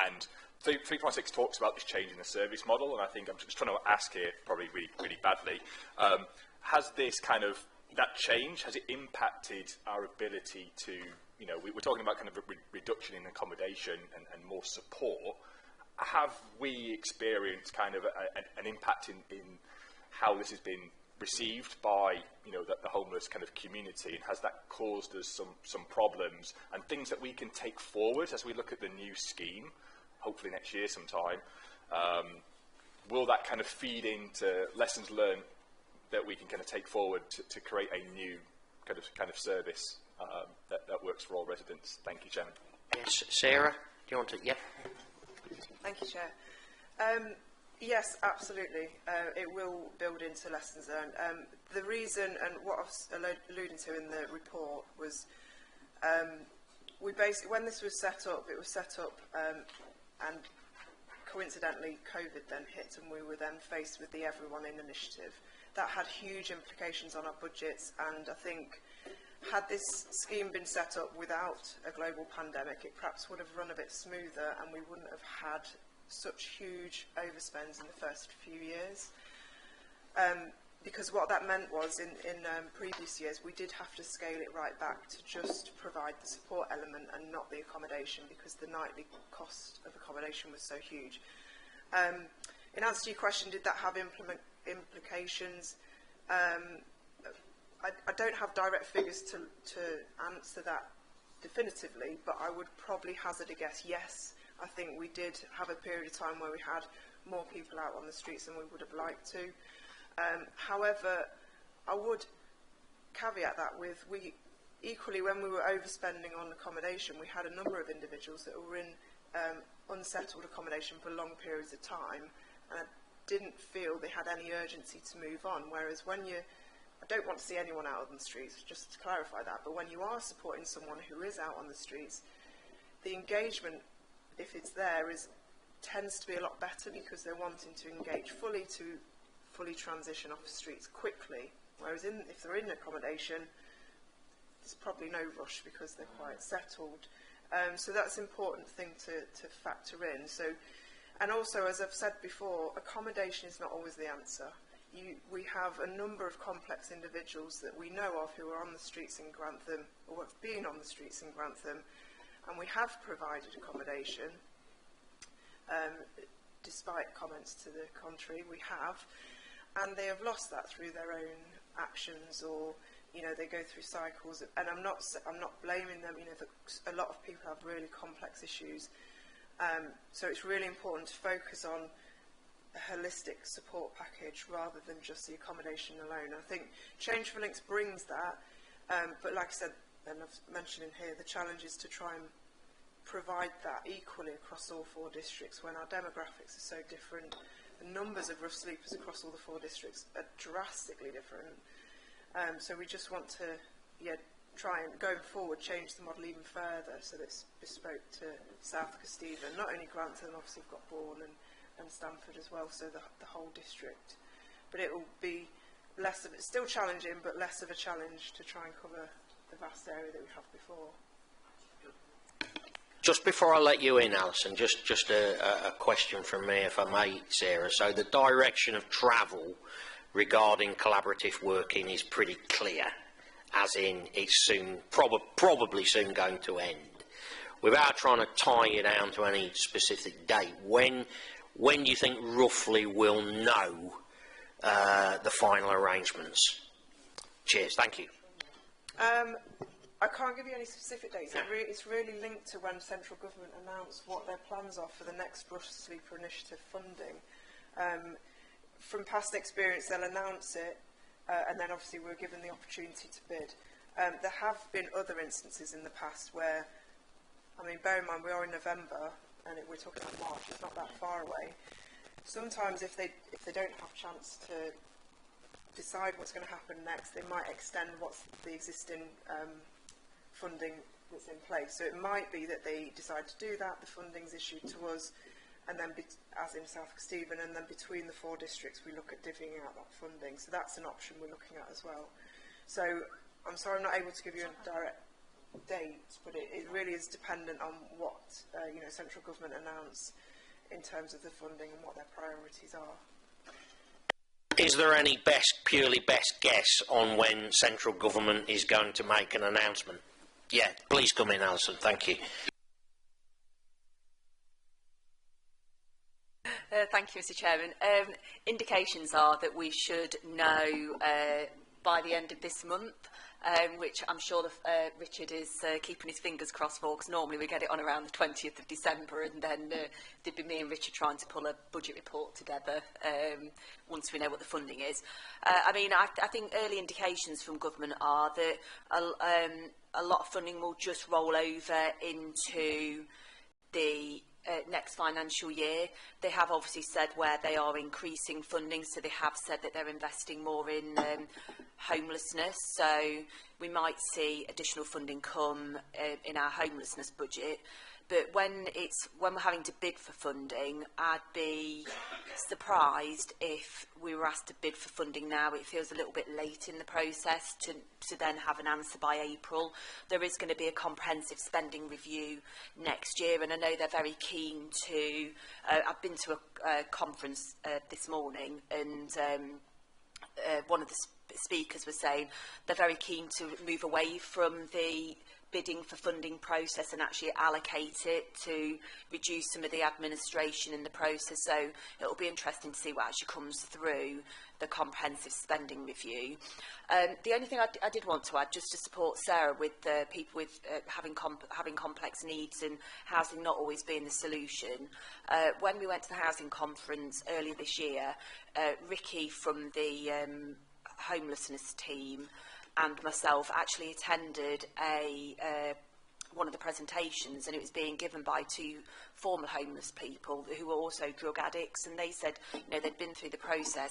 and 3.6 talks about this change in the service model, and I think I'm just trying to ask here, probably really badly, has this kind of that change, has it impacted our ability to, we're talking about kind of a reduction in accommodation and more support. Have we experienced kind of an impact in how this has been received by, the homeless kind of community, and has that caused us some problems and things that we can take forward as we look at the new scheme, hopefully next year sometime? Will that kind of feed into lessons learned that we can kind of take forward to create a new kind of service that works for all residents? Thank you, Chairman. Yes, Sarah, do you want to? Yeah. Thank you, Chair. Yes, absolutely. It will build into lessons learned. The reason, and what I was alluding to in the report, was we basically, when this was set up, it was set up, and coincidentally, COVID then hit, and we were then faced with the Everyone In initiative. That had huge implications on our budgets, and I think had this scheme been set up without a global pandemic, it perhaps would have run a bit smoother, and we wouldn't have had such huge overspends in the first few years. Because what that meant was, in previous years, we did have to scale it right back to just provide the support element and not the accommodation, because the nightly cost of accommodation was so huge. In answer to your question, did that have implications? I don't have direct figures to answer that definitively, but I would probably hazard a guess, yes. I think we did have a period of time where we had more people out on the streets than we would have liked to. However, I would caveat that with, equally, when we were overspending on accommodation, we had a number of individuals that were in unsettled accommodation for long periods of time, and I didn't feel they had any urgency to move on. Whereas when I don't want to see anyone out on the streets, just to clarify that, but when you are supporting someone who is out on the streets, the engagement, if it's there, tends to be a lot better, because they're wanting to engage fully to fully transition off the streets quickly. Whereas if they're in accommodation, there's probably no rush because they're quite settled. So that's an important thing to factor in. So, and also, as I've said before, accommodation is not always the answer. We have a number of complex individuals that we know of who are on the streets in Grantham, or have been on the streets in Grantham, and we have provided accommodation. Despite comments to the contrary, we have, and they have lost that through their own actions, or they go through cycles. And I'm not blaming them. A lot of people have really complex issues, so it's really important to focus on a holistic support package rather than just the accommodation alone. I think Change for Links brings that, but like I said, and I've mentioned in here, the challenge is to try and provide that equally across all 4 districts when our demographics are so different. The numbers of rough sleepers across all the 4 districts are drastically different. So we just want to try and, going forward, change the model even further so that it's bespoke to South Kesteven. Not only Grantham, obviously we've got Bourne and Stamford as well, so the whole district. But it will be less of it, still challenging, but less of a challenge to try and cover the vast area that we have before. Just before I let you in, Alison, just a question from me, if I may, Sarah. So the direction of travel regarding collaborative working is pretty clear, as in it's soon, probably soon going to end. Without trying to tie it down to any specific date, when do you think roughly we'll know the final arrangements? Cheers, thank you. I can't give you any specific dates. It's really linked to when central government announce what their plans are for the next Rough Sleeper Initiative funding. From past experience, they'll announce it, and then obviously we're given the opportunity to bid. There have been other instances in the past where, bear in mind we are in November, and we're talking about March, it's not that far away. Sometimes if they don't have a chance to decide what's going to happen next, they might extend what's the existing funding that's in place. So it might be that they decide to do that, the funding's issued to us, and then, as in South Kesteven, and then between the 4 districts we look at divvying out that funding. So that's an option we're looking at as well. So I'm sorry I'm not able to give you a direct date, but it really is dependent on what central government announce in terms of the funding and what their priorities are. Is there any purely best guess on when central government is going to make an announcement? Yeah, please come in, Alison. Thank you. Thank you, Mr. Chairman. Indications are that we should know by the end of this month, which I'm sure Richard is keeping his fingers crossed for, because normally we get it on around the 20th of December, and then there'd be me and Richard trying to pull a budget report together once we know what the funding is. I think early indications from government are that a lot of funding will just roll over into the next financial year. They have obviously said where they are increasing funding, so they have said that they're investing more in homelessness, so we might see additional funding come in our homelessness budget. But when we're having to bid for funding, I'd be surprised if we were asked to bid for funding now. It feels a little bit late in the process to then have an answer by April. There is going to be a comprehensive spending review next year, and I know they're very keen to... I've been to a conference this morning, and one of the speakers was saying they're very keen to move away from the bidding for funding process and actually allocate it to reduce some of the administration in the process. So it'll be interesting to see what actually comes through the comprehensive spending review. The only thing I did want to add, just to support Sarah with people with having complex needs and housing not always being the solution, when we went to the housing conference earlier this year, Ricky from the homelessness team and myself actually attended one of the presentations, and it was being given by 2 former homeless people who were also drug addicts, and they said, they'd been through the process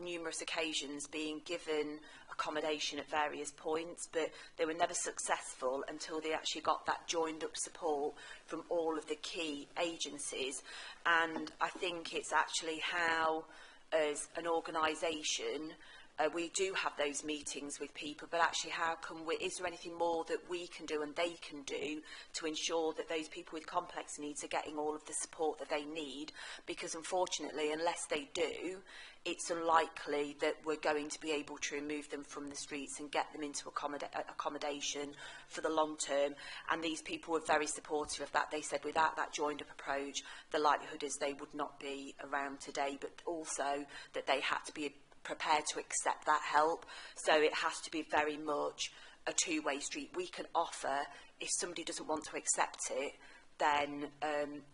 numerous occasions being given accommodation at various points, but they were never successful until they actually got that joined up support from all of the key agencies. And I think it's actually how, as an organisation, we do have those meetings with people, but actually how can we, is there anything more that we can do and they can do to ensure that those people with complex needs are getting all of the support that they need? Because unfortunately, unless they do, it's unlikely that we're going to be able to remove them from the streets and get them into accommodation for the long term. And these people were very supportive of that. They said without that joined-up approach, the likelihood is they would not be around today, but also that they had to be prepared to accept that help. So it has to be very much a two-way street. We can offer, if somebody doesn't want to accept it, then,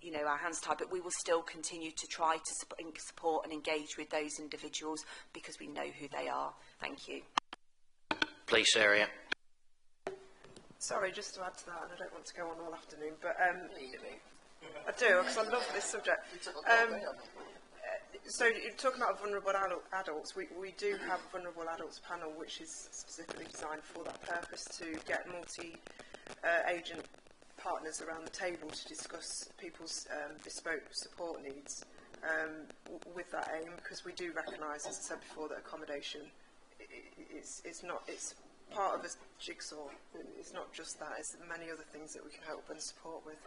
you know, our hands tied, but we will still continue to try to support and engage with those individuals because we know who they are. Thank you. Police area. Sorry, just to add to that, and I don't want to go on all afternoon, but I do, because I love this subject. So you're talking about vulnerable adults. We do have a vulnerable adults panel, which is specifically designed for that purpose, to get multi-agent partners around the table to discuss people's bespoke support needs with that aim, because we do recognise, as I said before, that accommodation it's part of a jigsaw. It's not just that, it's many other things that we can help and support with.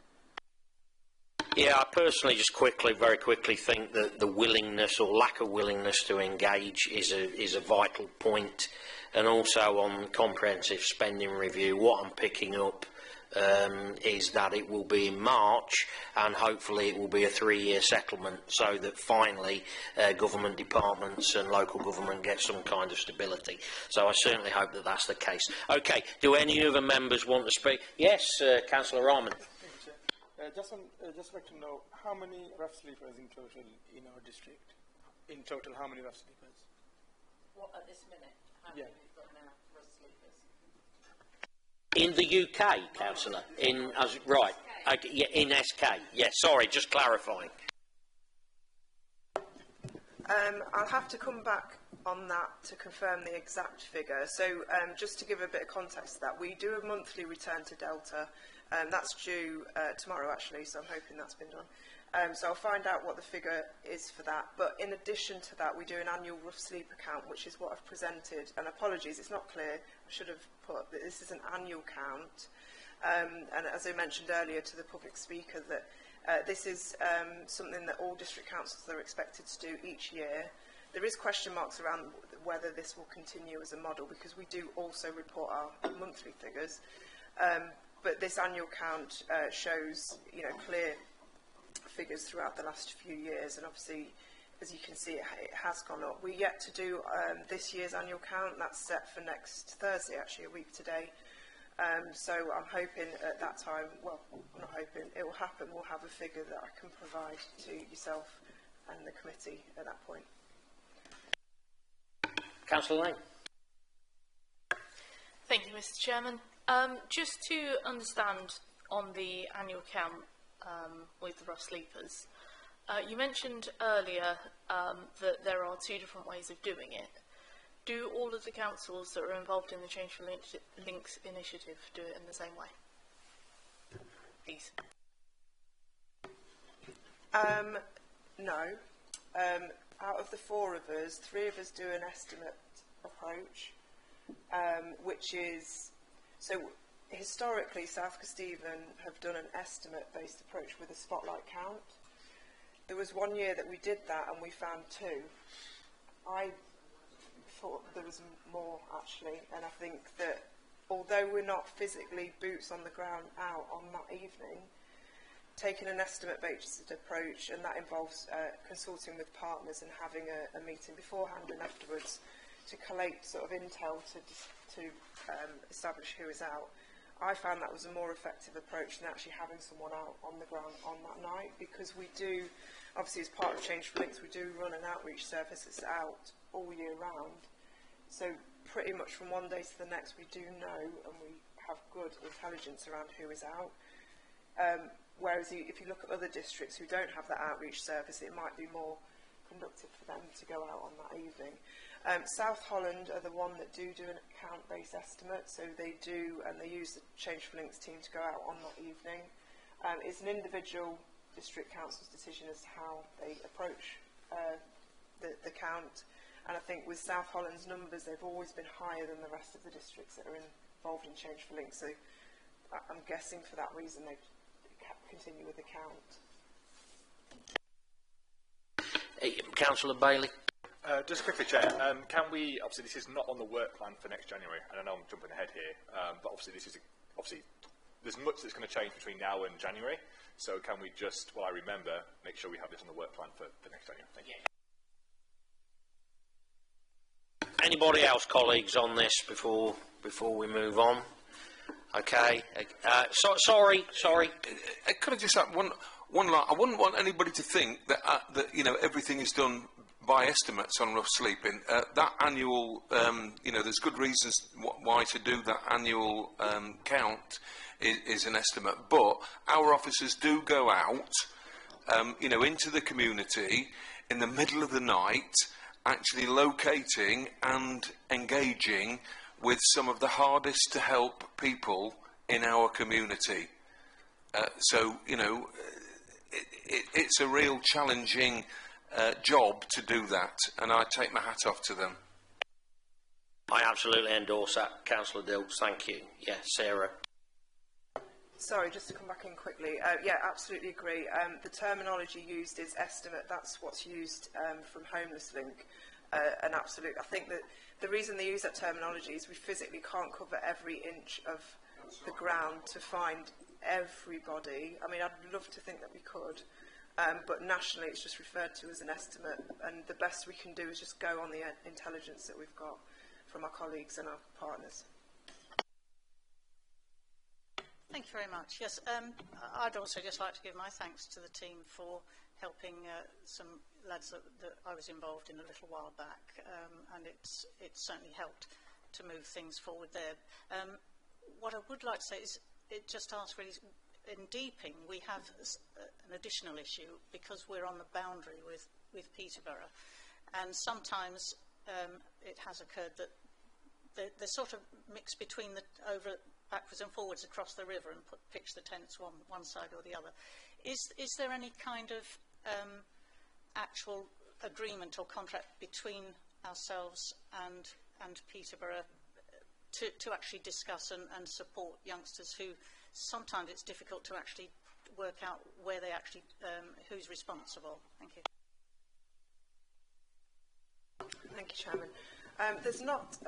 Yeah, I personally just very quickly think that the willingness or lack of willingness to engage is a vital point. And also on comprehensive spending review, what I'm picking up is that it will be in March, and hopefully it will be a 3-year settlement, so that finally government departments and local government get some kind of stability. So I certainly hope that that's the case. Okay, do any other members want to speak? Yes, Councillor Rahman. Just like to know, how many rough sleepers in total in our district? In total, how many rough sleepers? What, at this minute? How many we've got now, rough sleepers? In the UK, Councillor? Right. Okay, yeah, in SK. Yeah, sorry, just clarifying. I'll have to come back on that to confirm the exact figure. So just to give a bit of context to that, we do a monthly return to Delta. That's due tomorrow, actually, so I'm hoping that's been done. So I'll find out what the figure is for that. But in addition to that, we do an annual rough sleep account, which is what I've presented. And apologies, it's not clear. I should have put that this is an annual count. And as I mentioned earlier to the public speaker, that this is something that all district councils are expected to do each year. There is question marks around whether this will continue as a model, because we do also report our monthly figures. But this annual count shows, you know, clear figures throughout the last few years, and obviously, as you can see, it has gone up. We're yet to do this year's annual count. That's set for next Thursday, actually, a week today. So I'm hoping at that time, well, I'm not hoping, it will happen. We'll have a figure that I can provide to yourself and the committee at that point. Councillor Lane. Thank you, Mr. Chairman. Just to understand on the annual count with the rough sleepers, you mentioned earlier that there are 2 different ways of doing it. Do all of the councils that are involved in the Change for Links initiative do it in the same way? Please. No. Out of the 4 of us, 3 of us do an estimate approach, which is, so historically South Kesteven have done an estimate-based approach with a spotlight count. There was one year that we did that and we found 2. I thought there was more, actually, and I think that although we're not physically boots on the ground out on that evening, taking an estimate-based approach, and that involves consulting with partners and having a meeting beforehand and afterwards to collate sort of intel to establish who is out. I found that was a more effective approach than actually having someone out on the ground on that night, because we do, obviously as part of Change for Links, we do run an outreach service that's out all year round. So pretty much from one day to the next we do know, and we have good intelligence around who is out. Whereas if you look at other districts who don't have that outreach service, it might be more conducive for them to go out on that evening. South Holland are the one that do an account-based estimate, so they do, and they use the Change for Links team to go out on that evening. It's an individual district council's decision as to how they approach the count, And I think with South Holland's numbers, they've always been higher than the rest of the districts that are involved in Change for Link. So I'm guessing for that reason they continue with the count. Councillor Bailey. Just quickly, Chair, can we, obviously this is not on the work plan for next January, and I know I'm jumping ahead here, but obviously this is, there's much that's going to change between now and January, so can we just, while I remember, make sure we have this on the work plan for next January? Thank you. Anybody else, colleagues, on this before we move on? Okay. Sorry. Could I just add one line? I wouldn't want anybody to think that everything is done by estimates on rough sleeping. That annual, there's good reasons why to do that annual count is an estimate. But our officers do go out, into the community in the middle of the night, actually locating and engaging with some of the hardest to help people in our community. It's a real challenging job to do that, and I take my hat off to them. I absolutely endorse that, Councillor Dilks. Thank you. Yeah, Sarah. Sorry, just to come back in quickly. Yeah, absolutely agree. The terminology used is estimate. That's what's used from Homeless Link. And absolutely, I think that the reason they use that terminology is we physically can't cover every inch of the ground to find everybody. I mean, I'd love to think that we could. But nationally, it's just referred to as an estimate. And the best we can do is just go on the intelligence that we've got from our colleagues and our partners. Thank you very much. Yes, I'd also just like to give my thanks to the team for helping some lads that I was involved in a little while back, and it's certainly helped to move things forward there. What I would like to say is, it just asks really, in Deeping we have an additional issue because we're on the boundary with Peterborough, and sometimes it has occurred that they're sort of mixed between backwards and forwards across the river and pitch the tents one side or the other. Is there any kind of actual agreement or contract between ourselves and Peterborough to actually discuss and support youngsters who sometimes it's difficult to actually work out where they actually who's responsible? Thank you. Thank you, Chairman. There's not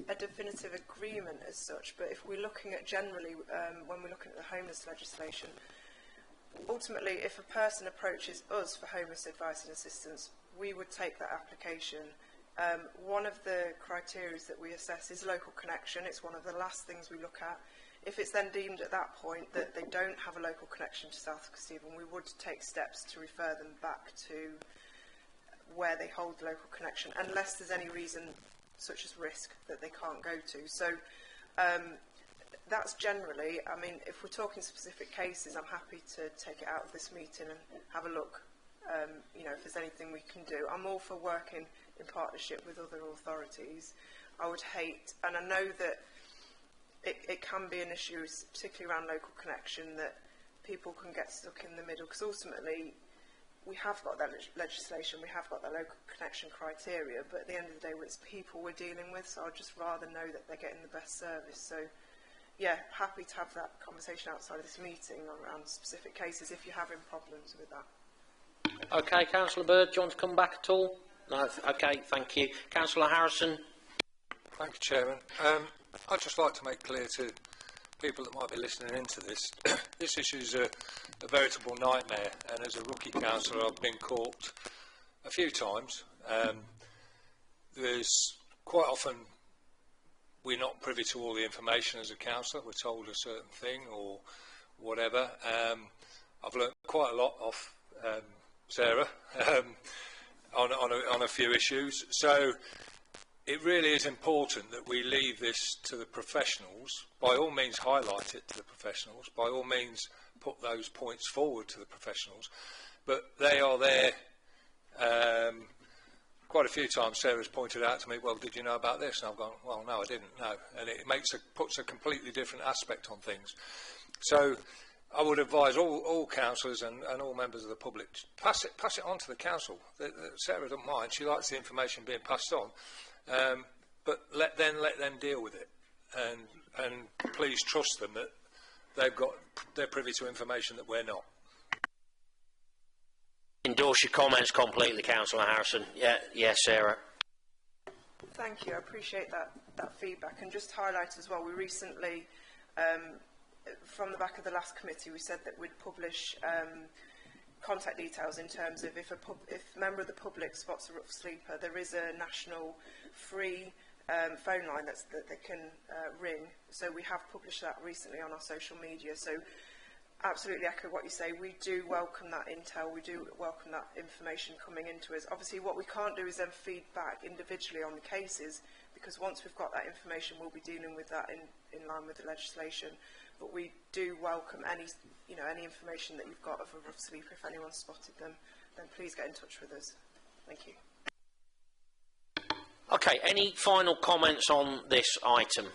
a definitive agreement as such, but if we're looking at generally, when we're looking at the homeless legislation, ultimately if a person approaches us for homeless advice and assistance, we would take that application. One of the criteria that we assess is local connection. It's one of the last things we look at. If it's then deemed at that point that they don't have a local connection to South Kesteven, we would take steps to refer them back to where they hold the local connection, unless there's any reason, such as risk, that they can't go to. So that's generally, I mean, if we're talking specific cases, I'm happy to take it out of this meeting and have a look, if there's anything we can do. I'm all for working in partnership with other authorities. I would hate, and I know that it can be an issue, particularly around local connection, that people can get stuck in the middle, because ultimately we have got that legislation, we have got that local connection criteria, but at the end of the day, it's people we're dealing with, so I'd just rather know that they're getting the best service. So, yeah, happy to have that conversation outside of this meeting around specific cases if you're having problems with that. Okay, Councillor Bird, do you want to come back at all? No? Okay, thank you. Councillor Harrison. Thank you, Chairman. I'd just like to make clear to people that might be listening into this, this issue is a veritable nightmare, and as a rookie councillor I've been caught a few times. There's quite often we're not privy to all the information as a councillor. We're told a certain thing or whatever. I've learnt quite a lot off Sarah on a few issues. So it really is important that we leave this to the professionals. By all means highlight it to the professionals. By all means put those points forward to the professionals. But they are there. Quite a few times Sarah's pointed out to me, well, did you know about this? And I've gone, well, no, I didn't know. And it puts a completely different aspect on things. So I would advise all councillors and all members of the public, pass it on to the council. Sarah doesn't mind, she likes the information being passed on, but let them deal with it, and please trust them that they're privy to information that we're not. Endorse your comments completely, Councillor Harrison. Yeah, Sarah. Thank you. I appreciate that feedback. And just highlight as well, we recently, from the back of the last committee, we said that we'd publish contact details in terms of if a member of the public spots a rough sleeper, there is a national free phone line that they can ring. So we have published that recently on our social media. So absolutely echo what you say. We do welcome that intel. We do welcome that information coming into us. Obviously, what we can't do is then feed back individually on the cases, because once we've got that information, we'll be dealing with that in line with the legislation. But we do welcome any information that you've got of a rough sleeper. If anyone's spotted them, then please get in touch with us. Thank you. Okay, any final comments on this item?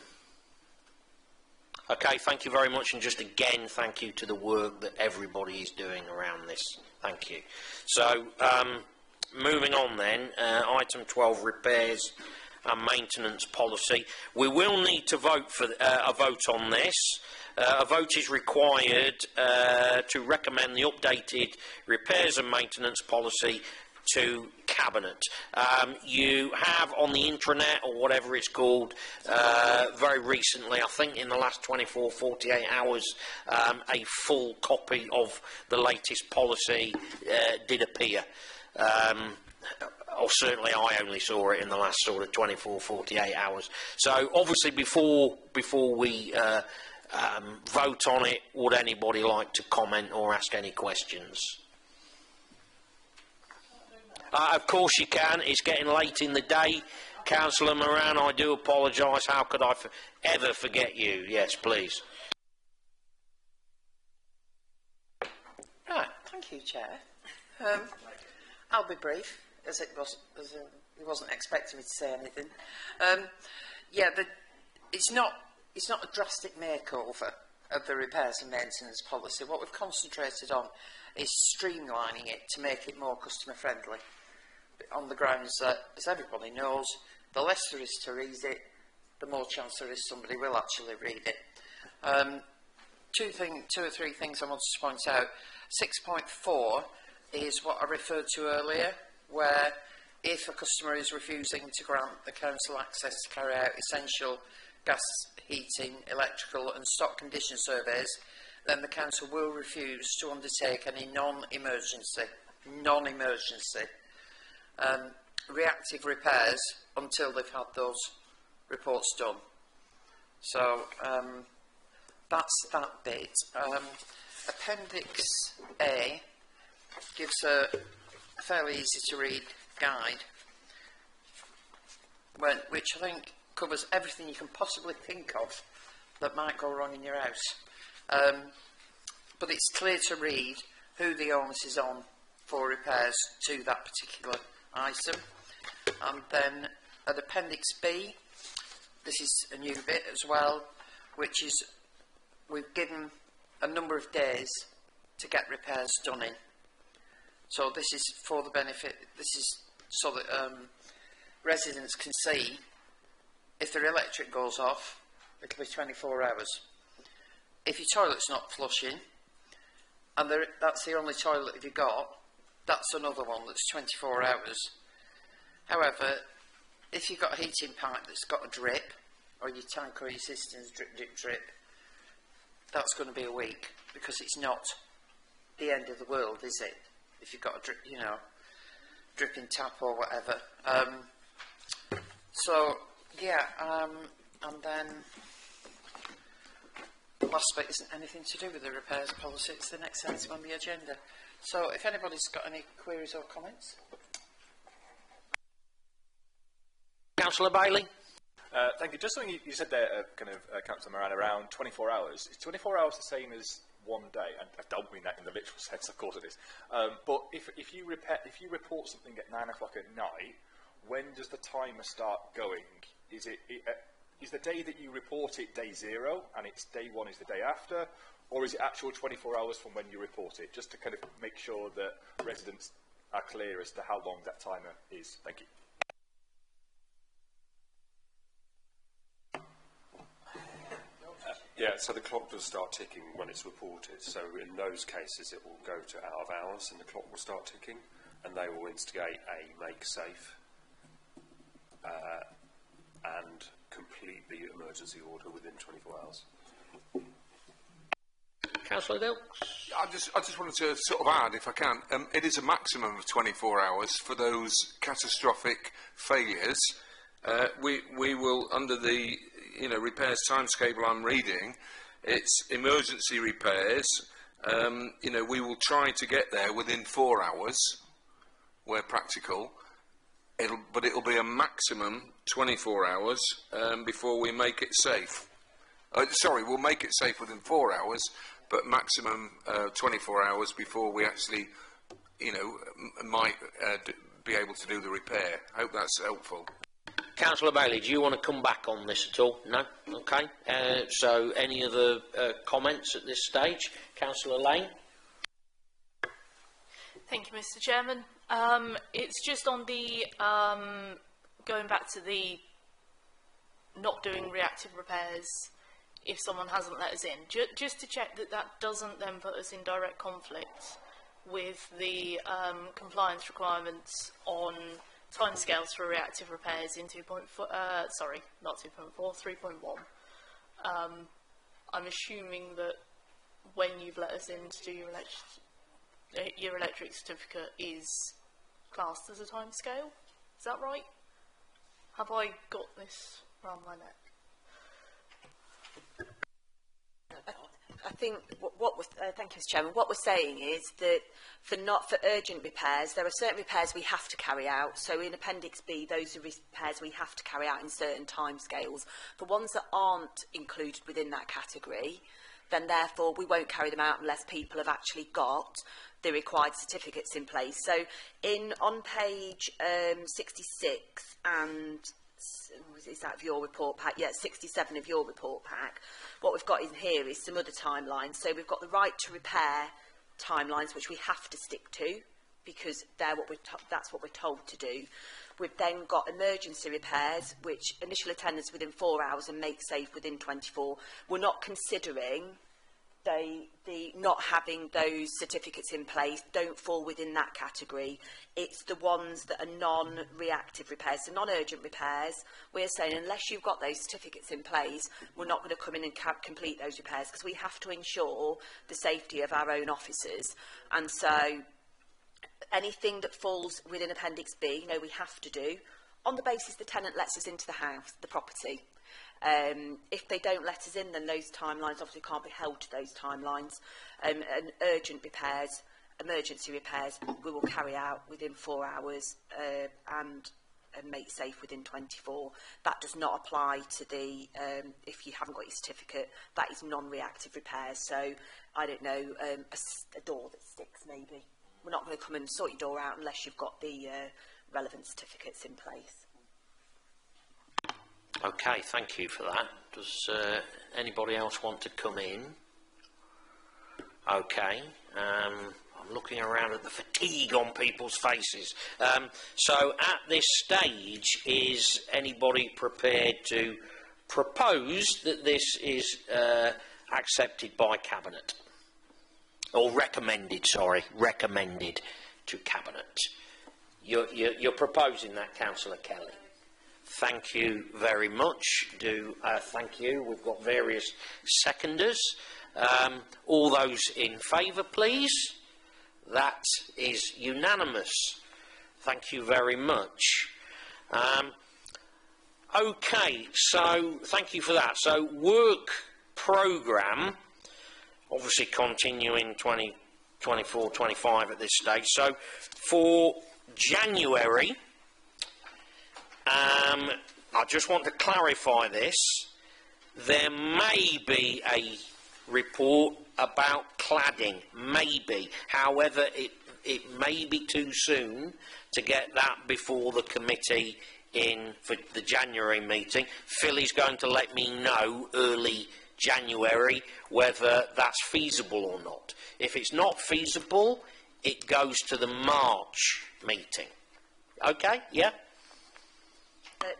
Okay, thank you very much, and just again, thank you to the work that everybody is doing around this. Thank you. So, moving on then, item 12, repairs and maintenance policy. We will need to vote for a vote on this. A vote is required to recommend the updated repairs and maintenance policy to Cabinet. You have on the intranet, or whatever it's called, very recently, I think in the last 24, 48 hours, a full copy of the latest policy did appear. Or certainly I only saw it in the last sort of 24, 48 hours. So obviously before we vote on it, would anybody like to comment or ask any questions? Of course you can. It's getting late in the day. Councillor Moran, I do apologise. How could I ever forget you? Yes, please. Right, thank you, Chair. I'll be brief, as it wasn't expecting me to say anything. It's not a drastic makeover of the repairs and maintenance policy. What we've concentrated on is streamlining it to make it more customer friendly, on the grounds that, as everybody knows, the less there is to read it, the more chance there is somebody will actually read it. Two or three things I wanted to point out. 6.4 is what I referred to earlier, where if a customer is refusing to grant the council access to carry out essential gas, heating, electrical and stock condition surveys, then the council will refuse to undertake any non-emergency reactive repairs until they've had those reports done. So that's that bit. Appendix A gives a fairly easy to read guide, which I think covers everything you can possibly think of that might go wrong in your house. But it's clear to read who the onus is on for repairs to that particular item. And then at Appendix B, this is a new bit as well, which is we've given a number of days to get repairs done in. So this is for the benefit, this is so that residents can see if their electric goes off, it'll be 24 hours. If your toilet's not flushing, and that's the only toilet you've got, that's another one that's 24 hours. However, if you've got a heating pipe that's got a drip, or your tank or your cistern's drip, that's going to be a week, because it's not the end of the world, is it? If you've got a drip, dripping tap or whatever. And then the last bit isn't anything to do with the repairs policy, it's the next item on the agenda. So if anybody's got any queries or comments. Councillor Bailey? Thank you. Just something you said there, Councillor Moran, around 24 hours. Is 24 hours the same as one day? And I don't mean that in the literal sense, of course it is. But if you report something at 9 o'clock at night, when does the timer start going? Is the day that you report it day 0, and it's day 1 is the day after, or is it actual 24 hours from when you report it? Just to kind of make sure that residents are clear as to how long that timer is. Thank you. Yeah, so the clock does start ticking when it's reported. So in those cases, it will go to out of hours, and the clock will start ticking, and they will instigate a make safe and complete the emergency order within 24 hours. Councillor Dilks? I just wanted to sort of add, if I can, it is a maximum of 24 hours for those catastrophic failures. We will, under the repairs timescale I'm reading, it's emergency repairs. We will try to get there within 4 hours, where practical. But it'll be a maximum 24 hours before we make it safe. Sorry, we'll make it safe within 4 hours, but maximum 24 hours before we actually, might be able to do the repair. I hope that's helpful. Councillor Bailey, do you want to come back on this at all? No? Okay. So any other comments at this stage? Councillor Lane? Thank you, Mr. Chairman. It's just on the, going back to the not doing reactive repairs if someone hasn't let us in. Just to check that that doesn't then put us in direct conflict with the compliance requirements on timescales for reactive repairs in 2.4, sorry, not 2.4, 3.1. I'm assuming that when you've let us in to do your electric certificate is classed as a timescale. Is that right? Have I got this around my neck? I think thank you, Mr. Chairman. What we're saying is that for urgent repairs, there are certain repairs we have to carry out. So in Appendix B, those are repairs we have to carry out in certain timescales. The ones that aren't included within that category, then therefore we won't carry them out unless people have actually got the required certificates in place. So on page 66 and is that of your report pack? Yeah, 67 of your report pack. What we've got in here is some other timelines. So we've got the right to repair timelines, which we have to stick to because that's what we're told to do. We've then got emergency repairs, which initial attendance within 4 hours and make safe within 24. We're not considering the not having those certificates in place don't fall within that category. It's the ones that are non-reactive repairs, so non-urgent repairs. We're saying unless you've got those certificates in place, we're not going to come in and complete those repairs because we have to ensure the safety of our own officers. And so anything that falls within Appendix B, we have to do on the basis the tenant lets us into the house, the property. If they don't let us in, then those timelines obviously can't be held to those timelines. And urgent repairs, emergency repairs, we will carry out within 4 hours and make safe within 24. That does not apply to the, if you haven't got your certificate, that is non-reactive repairs. So, I don't know, a door that sticks maybe. We're not going to come and sort your door out unless you've got the relevant certificates in place. Okay, thank you for that. Does anybody else want to come in? Okay, I'm looking around at the fatigue on people's faces. So at this stage, is anybody prepared to propose that this is accepted by Cabinet? Or recommended, sorry, recommended to Cabinet. You're proposing that, Councillor Kelly? Thank you very much. Thank you. We've got various seconders. All those in favour, please. That is unanimous. Thank you very much. Okay, so thank you for that. So work programme, obviously continuing 2024-25 at this stage. So for January, I just want to clarify this. There may be a report about cladding, maybe. However, it may be too soon to get that before the committee for the January meeting. Philly's going to let me know early January whether that's feasible or not. If it's not feasible, it goes to the March meeting. Okay? Yeah?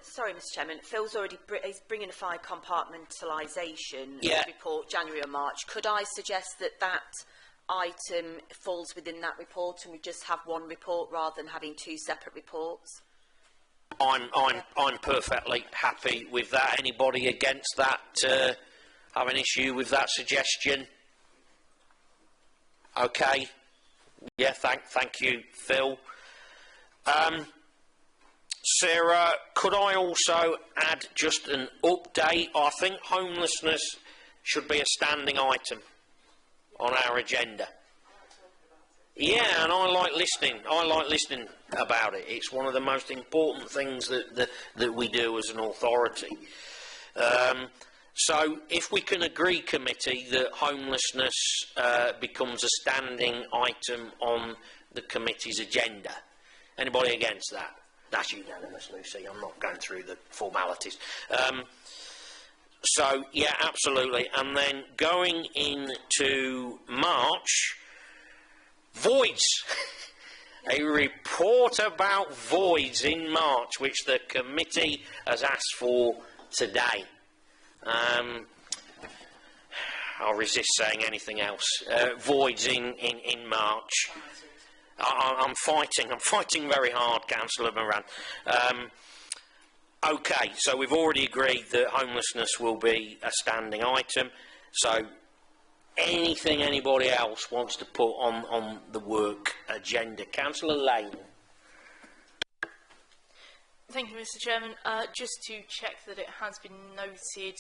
Sorry, Mr Chairman. Phil's already is bringing a fire compartmentalisation report, January or March. Could I suggest that that item falls within that report and we just have one report rather than having two separate reports? I'm perfectly happy with that. Anybody against that have an issue with that suggestion? Okay. Yeah, thank you, Phil. Sarah, could I also add just an update? I think homelessness should be a standing item on our agenda. Yeah, and I like listening. I like listening about it. It's one of the most important things that we do as an authority. So if we can agree, committee, that homelessness becomes a standing item on the committee's agenda. Anybody against that? That's unanimous, Lucy. I'm not going through the formalities. So, yeah, absolutely. And then going into March, voids. A report about voids in March, which the committee has asked for today. I'll resist saying anything else. Voids in March. I'm fighting very hard, Councillor Moran. Okay, so we've already agreed that homelessness will be a standing item. So anything anybody else wants to put on the work agenda? Councillor Lane. Thank you, Mr Chairman. Just to check that it has been noted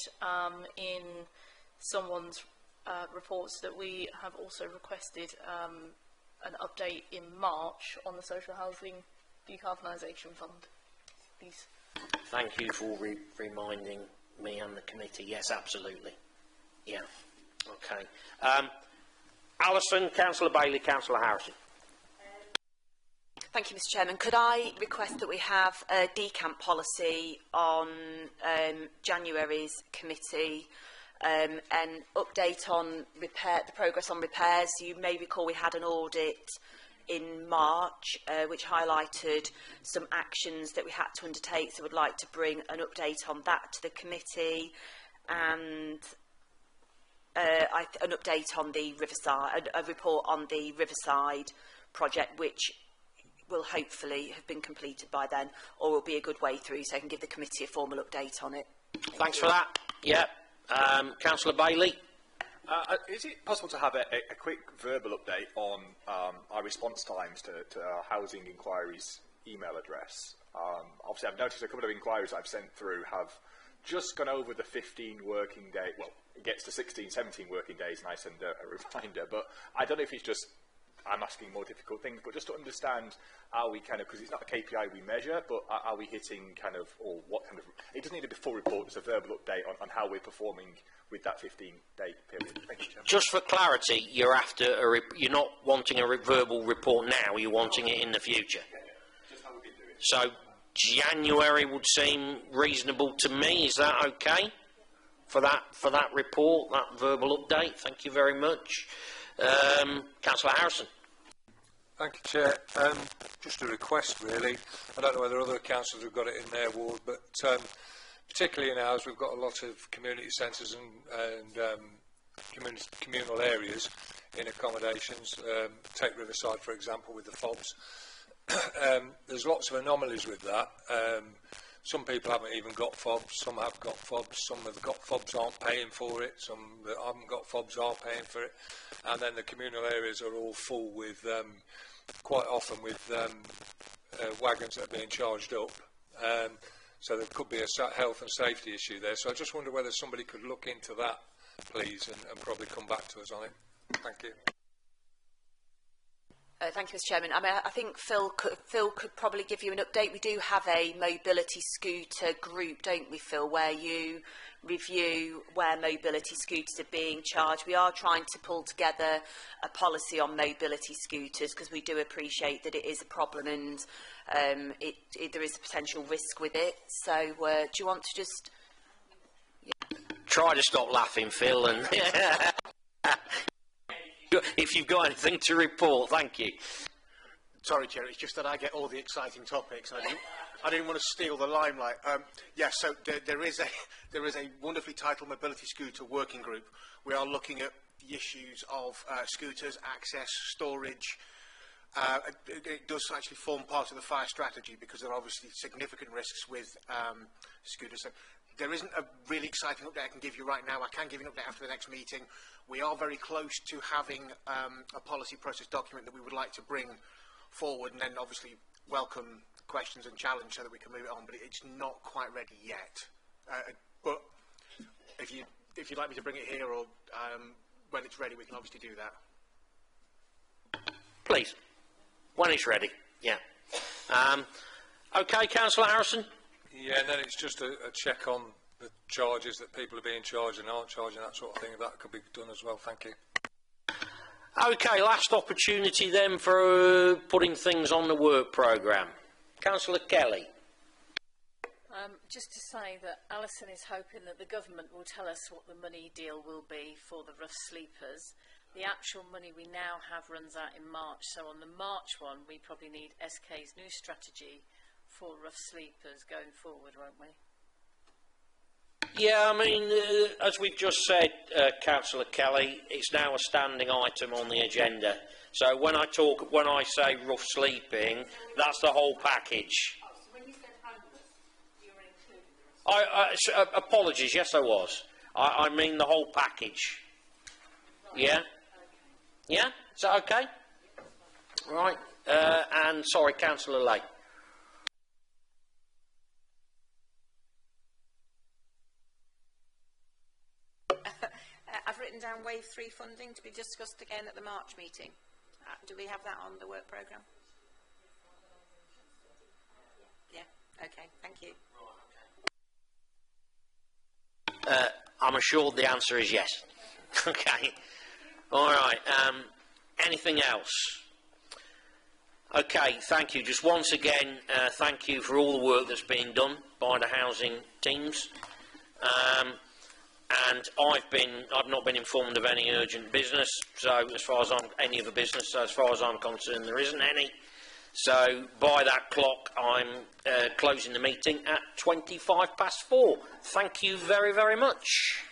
in someone's reports that we have also requested an update in March on the Social Housing Decarbonisation Fund. Please. Thank you for reminding me and the committee. Yes, absolutely. Yeah. Okay. Alison, Councillor Bailey, Councillor Harrison. Thank you, Mr Chairman. Could I request that we have a decamp policy on January's committee and update on the progress on repairs? You may recall we had an audit in March which highlighted some actions that we had to undertake, so we'd like to bring an update on that to the committee and an update on the Riverside, a report on the Riverside project, which will hopefully have been completed by then, or will be a good way through, so I can give the committee a formal update on it. Thanks for that. Yeah. Councillor Bailey. Is it possible to have a quick verbal update on our response times to our housing inquiries email address? Obviously, I've noticed a couple of inquiries I've sent through have just gone over the 15 working day. Well, it gets to 16, 17 working days, and I send a reminder. But I don't know if it's just I'm asking more difficult things, but just to understand, are we kind of, because it's not a KPI we measure, but are we hitting kind of, or what kind of, it doesn't need to be a full report, it's a verbal update on how we're performing with that 15-day period. Thank you, Chairman. Just for clarity, you're after you're not wanting a verbal report now, you're wanting it in the future. Just how we've been doing. So January would seem reasonable to me. Is that okay for that report, that verbal update? Thank you very much. Councillor Harrison. Thank you, Chair. Just a request, really. I don't know whether other councillors have got it in their ward, but particularly in ours, we've got a lot of community centres and communal areas in accommodations. Take Riverside, for example, with the fobs. There's lots of anomalies with that. Some people haven't even got fobs, some have got fobs, some have got fobs aren't paying for it, some that haven't got fobs are paying for it, and then the communal areas are all full with, quite often with wagons that are being charged up. So there could be a health and safety issue there. So I just wonder whether somebody could look into that, please, and probably come back to us on it. Thank you. Thank you, Mr Chairman. I think Phil could probably give you an update. We do have a mobility scooter group, don't we, Phil, where you review where mobility scooters are being charged. We are trying to pull together a policy on mobility scooters because we do appreciate that it is a problem and there is a potential risk with it. So do you want to just... try to stop laughing, Phil, and if you've got anything to report, thank you. Sorry, Chair, it's just that I get all the exciting topics. And I didn't want to steal the limelight. So there is a wonderfully titled Mobility Scooter Working Group. We are looking at the issues of scooters, access, storage. It does actually form part of the fire strategy because there are obviously significant risks with scooters. So there isn't a really exciting update I can give you right now. I can give you an update after the next meeting. We are very close to having a policy process document that we would like to bring forward, and then obviously welcome questions and challenge so that we can move it on. But it's not quite ready yet. But if you'd like me to bring it here or when it's ready, we can obviously do that. Please, when it's ready. Yeah. Okay, Councillor Harrison. Yeah, and then it's just a check on the charges that people are being charged and aren't charging, that sort of thing. That could be done as well. Thank you. Okay, last opportunity then for putting things on the work programme. Councillor Kelly. Just to say that Alison is hoping that the government will tell us what the money deal will be for the rough sleepers. The actual money we now have runs out in March, so on the March one we probably need SK's new strategy for rough sleepers going forward, won't we? Yeah, I mean, as we've just said, Councillor Kelly, it's now a standing item on the agenda. So when I say rough sleeping, that's the whole package. Oh, so when you said homeless, you were including the rough apologies, yes I was. I mean the whole package. Right. Yeah? Okay. Yeah? Is that okay? Right. And sorry, Councillor Lake. I've written down Wave 3 funding to be discussed again at the March meeting. Do we have that on the work programme? Yeah, okay, thank you. I'm assured the answer is yes. Okay. All right. Anything else? Okay, thank you. Just once again, thank you for all the work that's been done by the housing teams. And I've not been informed of any urgent business, so as far as any other business, so as far as I'm concerned, there isn't any. So by that clock, I'm closing the meeting at 4:25. Thank you very, very much.